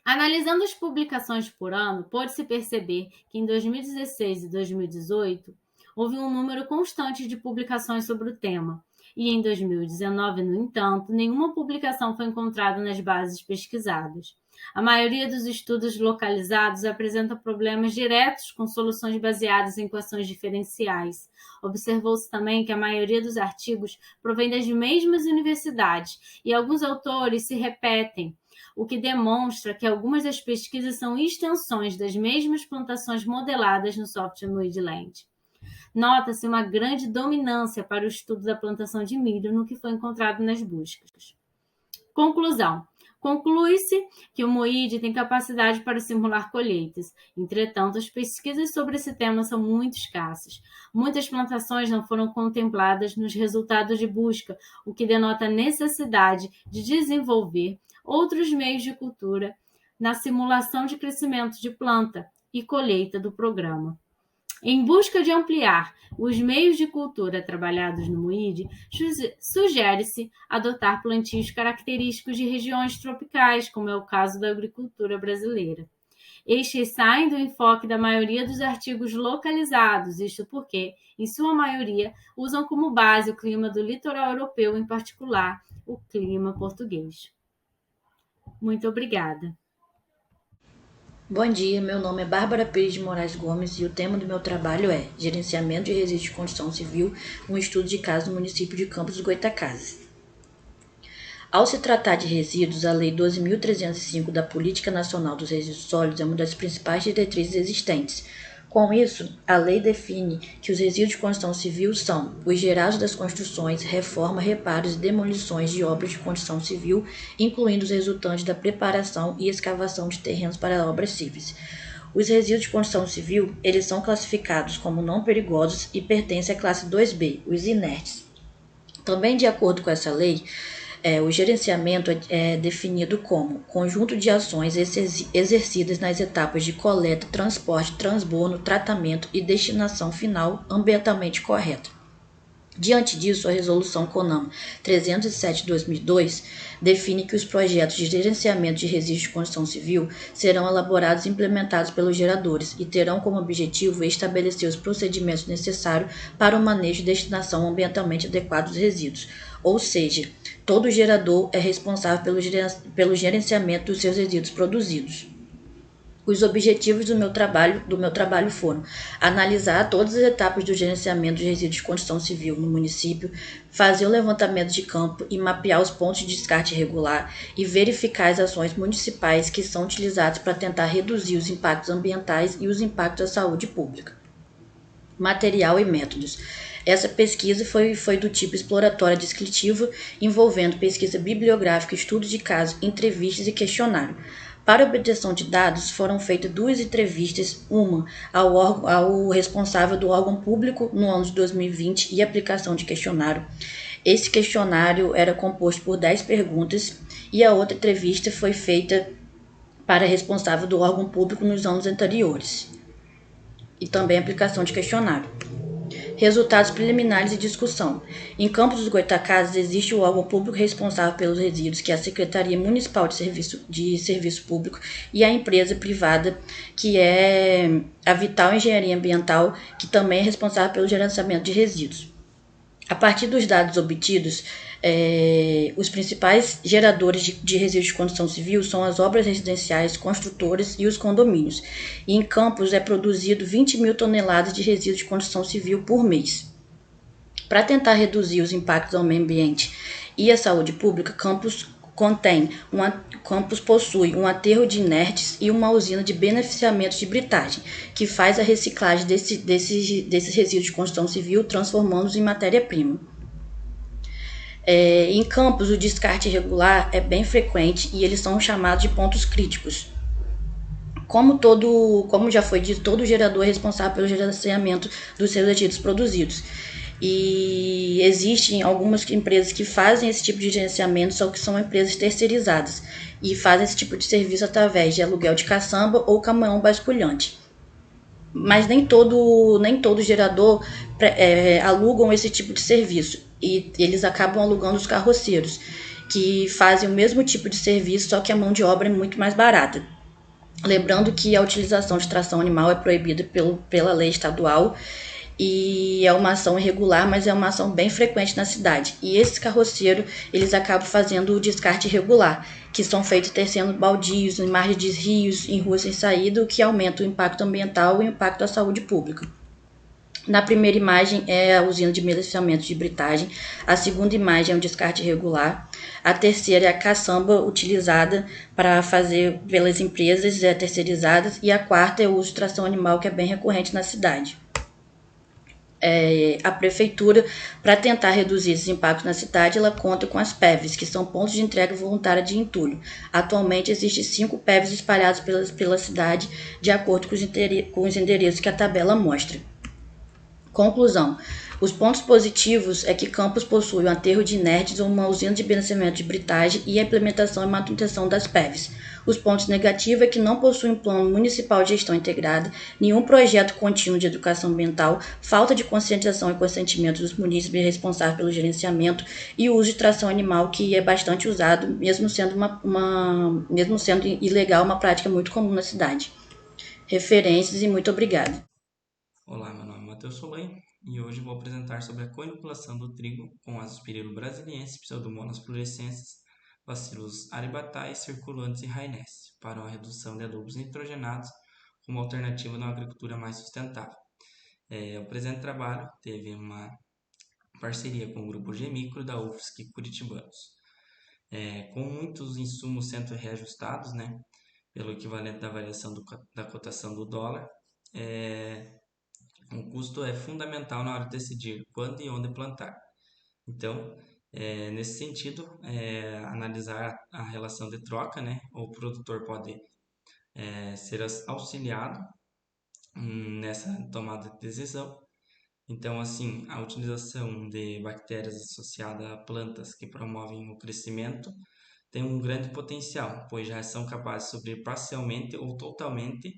[SPEAKER 16] Analisando as publicações por ano, pôde-se perceber que em 2016 e 2018 houve um número constante de publicações sobre o tema, e em 2019, no entanto, nenhuma publicação foi encontrada nas bases pesquisadas. A maioria dos estudos localizados apresenta problemas diretos com soluções baseadas em equações diferenciais. Observou-se também que a maioria dos artigos provém das mesmas universidades e alguns autores se repetem, o que demonstra que algumas das pesquisas são extensões das mesmas plantações modeladas no software MOIDE-Land. Nota-se uma grande dominância para o estudo da plantação de milho no que foi encontrado nas buscas. Conclusão. Conclui-se que o MOIDE tem capacidade para simular colheitas. Entretanto, as pesquisas sobre esse tema são muito escassas. Muitas plantações não foram contempladas nos resultados de busca, o que denota a necessidade de desenvolver outros meios de cultura na simulação de crescimento de planta e colheita do programa. Em busca de ampliar os meios de cultura trabalhados no MOIDE, sugere-se adotar plantios característicos de regiões tropicais, como é o caso da agricultura brasileira. Estes saem do enfoque da maioria dos artigos localizados, isto porque, em sua maioria, usam como base o clima do litoral europeu, em particular, o clima português. Muito obrigada.
[SPEAKER 17] Bom dia, meu nome é Bárbara Pires de Moraes Gomes e o tema do meu trabalho é Gerenciamento de Resíduos de Construção Civil, um estudo de caso no município de Campos do Goytacazes. Ao se tratar de resíduos, a Lei 12.305 da Política Nacional dos Resíduos Sólidos é uma das principais diretrizes existentes. Com isso, a lei define que os resíduos de construção civil são os gerados das construções, reforma, reparos e demolições de obras de construção civil, incluindo os resultantes da preparação e escavação de terrenos para obras civis. Os resíduos de construção civil, eles são classificados como não perigosos e pertencem à classe 2B, os inertes. Também, de acordo com essa lei, o gerenciamento é definido como conjunto de ações exercidas nas etapas de coleta, transporte, transbordo, tratamento e destinação final ambientalmente correta. Diante disso, a Resolução CONAMA 307 de 2002 define que os projetos de gerenciamento de resíduos de construção civil serão elaborados e implementados pelos geradores e terão como objetivo estabelecer os procedimentos necessários para o manejo e destinação ambientalmente adequada dos resíduos. Ou seja, todo gerador é responsável pelo gerenciamento dos seus resíduos produzidos. Os objetivos do meu trabalho foram analisar todas as etapas do gerenciamento de resíduos de construção civil no município, fazer o levantamento de campo e mapear os pontos de descarte irregular e verificar as ações municipais que são utilizadas para tentar reduzir os impactos ambientais e os impactos à saúde pública. Material e métodos. Essa pesquisa foi do tipo exploratória descritiva, envolvendo pesquisa bibliográfica, estudo de caso, entrevistas e questionário. Para a obtenção de dados, foram feitas 2 entrevistas, uma ao responsável do órgão público no ano de 2020 e aplicação de questionário. Esse questionário era composto por 10 perguntas e a outra entrevista foi feita para responsável do órgão público nos anos anteriores. E também aplicação de questionário. Resultados preliminares e discussão. Em Campos dos Goytacazes existe o órgão público responsável pelos resíduos, que é a Secretaria Municipal de Serviço Público, e a empresa privada, que é a Vital Engenharia Ambiental, que também é responsável pelo gerenciamento de resíduos. A partir dos dados obtidos, os principais geradores de resíduos de construção civil são as obras residenciais, construtoras e os condomínios. E em Campos é produzido 20 mil toneladas de resíduos de construção civil por mês. Para tentar reduzir os impactos ao meio ambiente e à saúde pública, Campos possui um aterro de inertes e uma usina de beneficiamento de britagem, que faz a reciclagem desses resíduos de construção civil, transformando-os em matéria-prima. Em Campos, o descarte irregular é bem frequente e eles são chamados de pontos críticos. Como já foi dito, todo gerador é responsável pelo gerenciamento dos seus resíduos produzidos. E existem algumas empresas que fazem esse tipo de gerenciamento, só que são empresas terceirizadas e fazem esse tipo de serviço através de aluguel de caçamba ou caminhão basculhante. Mas nem todo gerador alugam esse tipo de serviço, e eles acabam alugando os carroceiros, que fazem o mesmo tipo de serviço, só que a mão de obra é muito mais barata. Lembrando que a utilização de tração animal é proibida pela lei estadual, e é uma ação irregular, mas é uma ação bem frequente na cidade. E esses carroceiros, eles acabam fazendo o descarte irregular, que são feitos tecendo baldios em margens de rios, em ruas sem saída, o que aumenta o impacto ambiental e o impacto à saúde pública. Na primeira imagem é a usina de beneficiamento de britagem, a segunda imagem é um descarte irregular, a terceira é a caçamba utilizada para fazer pelas empresas terceirizadas, e a quarta é o uso de tração animal, que é bem recorrente na cidade. A prefeitura, para tentar reduzir esses impactos na cidade, ela conta com as PEVs, que são pontos de entrega voluntária de entulho. Atualmente existem 5 PEVs espalhados pela cidade, de acordo com os endereços que a tabela mostra. Conclusão. Os pontos positivos é que Campos possui um aterro de inertes ou uma usina de beneficiamento de britagem e a implementação e manutenção das PEVs. Os pontos negativos é que não possui um plano municipal de gestão integrada, nenhum projeto contínuo de educação ambiental, falta de conscientização e consentimento dos munícipes responsáveis pelo gerenciamento e o uso de tração animal, que é bastante usado, mesmo sendo ilegal, uma prática muito comum na cidade. Referências e muito obrigada.
[SPEAKER 18] Olá, meu nome é Matheus Solen e hoje vou apresentar sobre a coinoculação do trigo com Azospirillum brasiliensis, Pseudomonas fluorescens, Bacillus aribatae, circulantes e rainescens, para a redução de adubos nitrogenados como alternativa na agricultura mais sustentável. O presente trabalho teve uma parceria com o grupo Gemicro da UFSC Curitibanos. Com muitos insumos sendo reajustados, pelo equivalente da variação da cotação do dólar, o custo é fundamental na hora de decidir quando e onde plantar. Então, nesse sentido, analisar a relação de troca, o produtor pode ser auxiliado nessa tomada de decisão. Então, assim, a utilização de bactérias associadas a plantas que promovem o crescimento tem um grande potencial, pois já são capazes de suprir parcialmente ou totalmente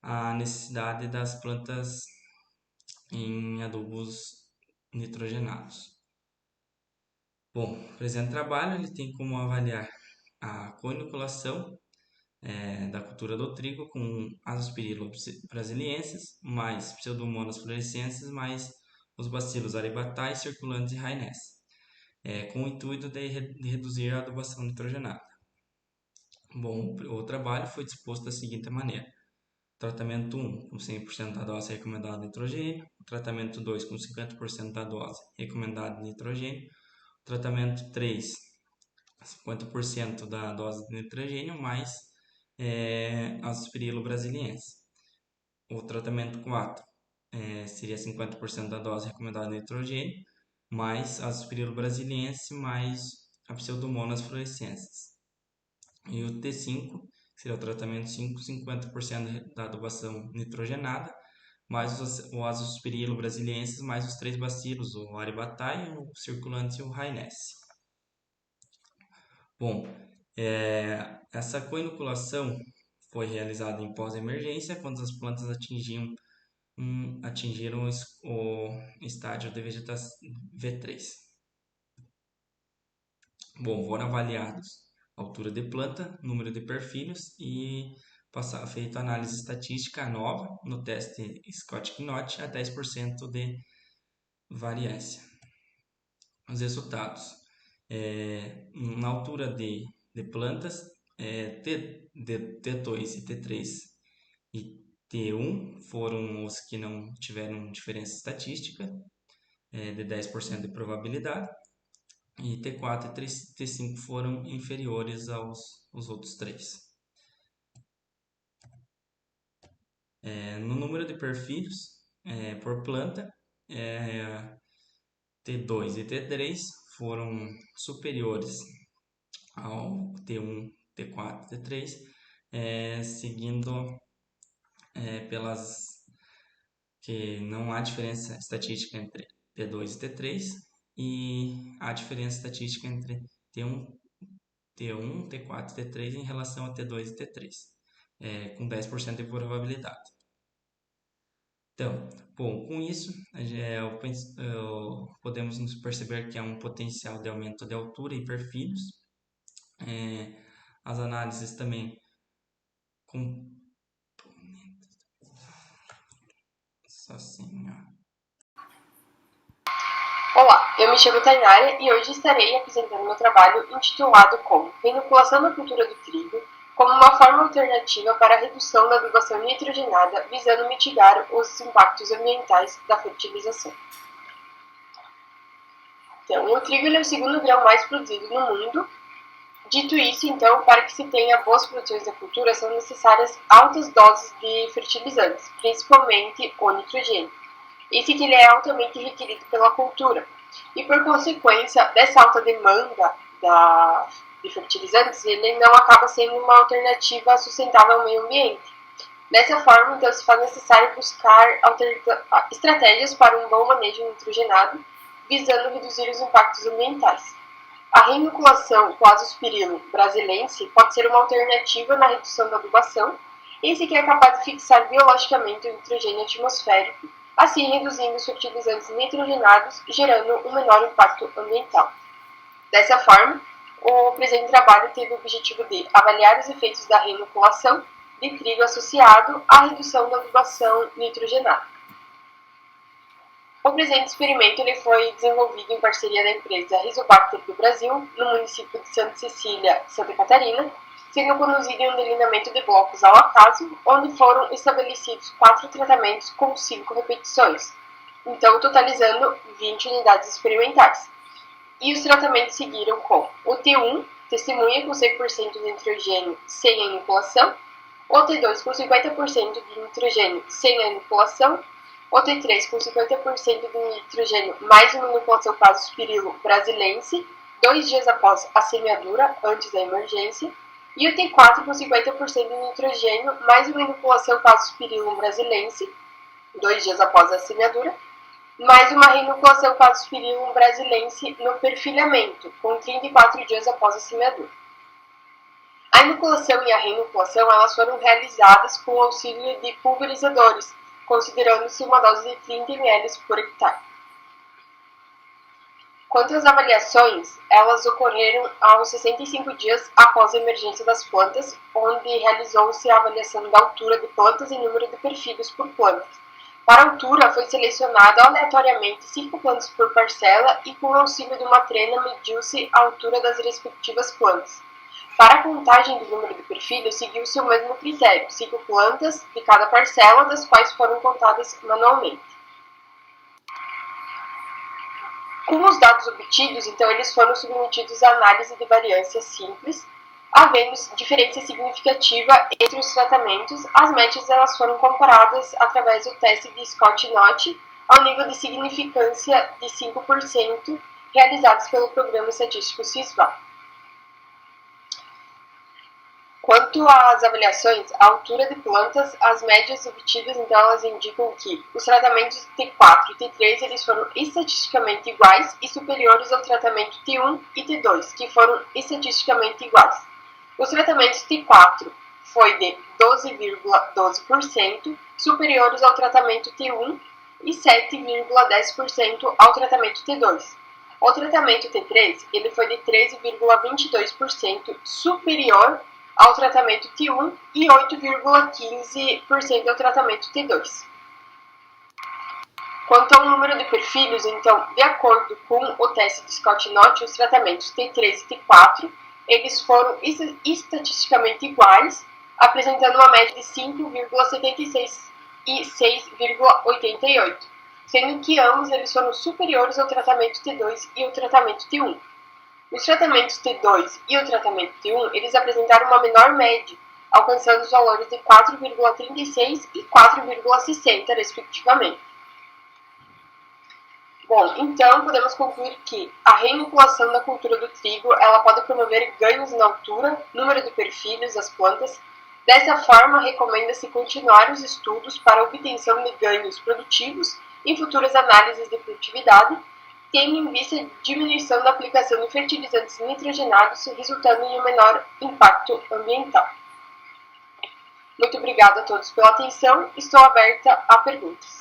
[SPEAKER 18] a necessidade das plantas em adubos nitrogenados. Bom, o presente trabalho ele tem como avaliar a coinoculação da cultura do trigo com Azospirillum brasiliensis, mais Pseudomonas fluorescens, mais os bacilos aribatae, circulantes e rainescens, com o intuito de reduzir a adubação nitrogenada. Bom, o trabalho foi disposto da seguinte maneira: tratamento 1 com 100% da dose recomendada de nitrogênio, tratamento 2 com 50% da dose recomendada de nitrogênio, tratamento 3, 50% da dose de nitrogênio, mais Azospirillum brasiliensis. O tratamento 4 seria 50% da dose recomendada de nitrogênio, mais Azospirillum brasiliensis, mais a Pseudomonas fluorescens. E o T5 que seria o tratamento 50% da adubação nitrogenada, mais o Azospirilo brasiliensis, mais os 3 bacilos, o Aribatai, o Circulantes e o Rainesse. Bom, essa coinoculação foi realizada em pós-emergência, quando as plantas atingiram o estágio de vegetação V3. Bom, foram avaliados altura de planta, número de perfilhos e feita análise estatística nova no teste Scott-Knott a 10% de variância. Os resultados: na altura de plantas, T2 e T3 e T1 foram os que não tiveram diferença estatística de 10% de probabilidade, e T4 e T5 foram inferiores aos outros 3. No número de perfilhos por planta, T2 e T3 foram superiores ao T1, T4 e T3, seguindo que não há diferença estatística entre T2 e T3, e há diferença estatística entre T1, T4 e T3 em relação a T2 e T3, com 10% de probabilidade. Então, bom, com isso, podemos nos perceber que há um potencial de aumento de altura e perfilhos. As análises também
[SPEAKER 3] Olá, eu me chamo Tainara e hoje estarei apresentando meu trabalho intitulado como Inoculação na cultura do trigo como uma forma alternativa para a redução da adubação nitrogenada, visando mitigar os impactos ambientais da fertilização. Então, o trigo é o segundo grão mais produzido no mundo. Dito isso, então, para que se tenha boas produções da cultura, são necessárias altas doses de fertilizantes, principalmente o nitrogênio. Esse que ele é altamente requerido pela cultura. E por consequência dessa alta demanda de fertilizantes, ele não acaba sendo uma alternativa sustentável ao meio ambiente. Dessa forma, então, se faz necessário buscar estratégias para um bom manejo nitrogenado, visando reduzir os impactos ambientais. A reinoculação com Azospirilo brasiliensis pode ser uma alternativa na redução da adubação, esse que é capaz de fixar biologicamente o nitrogênio atmosférico, assim reduzindo os fertilizantes nitrogenados, gerando um menor impacto ambiental. Dessa forma, o presente trabalho teve o objetivo de avaliar os efeitos da reinoculação de trigo associado à redução da adubação nitrogenada. O presente experimento ele foi desenvolvido em parceria da empresa Rizobacter do Brasil, no município de Santa Cecília, Santa Catarina, sendo conduzido em um delineamento de blocos ao acaso, onde foram estabelecidos 4 tratamentos com 5 repetições, então totalizando 20 unidades experimentais. E os tratamentos seguiram com o T1, testemunha com 100% de nitrogênio sem a inoculação, o T2 com 50% de nitrogênio sem a inoculação, o T3 com 50% de nitrogênio mais uma inoculação com Azospirilo brasiliensis, 2 dias após a semeadura, antes da emergência, e o T4 com 50% de nitrogênio mais uma inoculação com Azospirilo brasiliensis, 2 dias após a semeadura, mais uma reinoculação com Azospirilo brasiliensis no perfilhamento, com 34 dias após a semeadura. A inoculação e a reinoculação elas foram realizadas com o auxílio de pulverizadores, considerando-se uma dose de 30 ml por hectare. Quanto às avaliações, elas ocorreram aos 65 dias após a emergência das plantas, onde realizou-se a avaliação da altura de plantas e número de perfilhos por plantas. Para a altura, foi selecionado aleatoriamente 5 plantas por parcela e, com o auxílio de uma trena, mediu-se a altura das respectivas plantas. Para a contagem do número de perfilhos, seguiu-se o mesmo critério, 5 plantas de cada parcela, das quais foram contadas manualmente. Com os dados obtidos, então, eles foram submetidos à análise de variância simples, havendo diferença significativa entre os tratamentos. As médias elas foram comparadas através do teste de Scott-Knott ao nível de significância de 5% realizados pelo Programa Estatístico CISVA.
[SPEAKER 19] Quanto às avaliações, a altura de plantas, as médias obtidas, então, elas indicam que os tratamentos T4 e T3 eles foram estatisticamente iguais e superiores ao tratamento T1 e T2, que foram estatisticamente iguais. Os tratamentos T4 foi de 12,12%, superiores ao tratamento T1 e 7,10% ao tratamento T2. O tratamento T3 ele foi de 13,22%, superior ao tratamento T1 e 8,15% ao tratamento T2. Quanto ao número de perfilhos, então, de acordo com o teste de Scott-Knott, os tratamentos T3 e T4, eles foram estatisticamente iguais, apresentando uma média de 5,76 e 6,88, sendo que ambos eles foram superiores ao tratamento T2 e ao tratamento T1. Os tratamentos T2 e o tratamento T1, eles apresentaram uma menor média, alcançando os valores de 4,36 e 4,60, respectivamente. Bom, então podemos concluir que a reinoculação da cultura do trigo ela pode promover ganhos na altura, número de perfilhos das plantas. Dessa forma, recomenda-se continuar os estudos para a obtenção de ganhos produtivos em futuras análises de produtividade, tendo em vista a diminuição da aplicação de fertilizantes nitrogenados, resultando em um menor impacto ambiental. Muito obrigada a todos pela atenção, estou aberta a perguntas.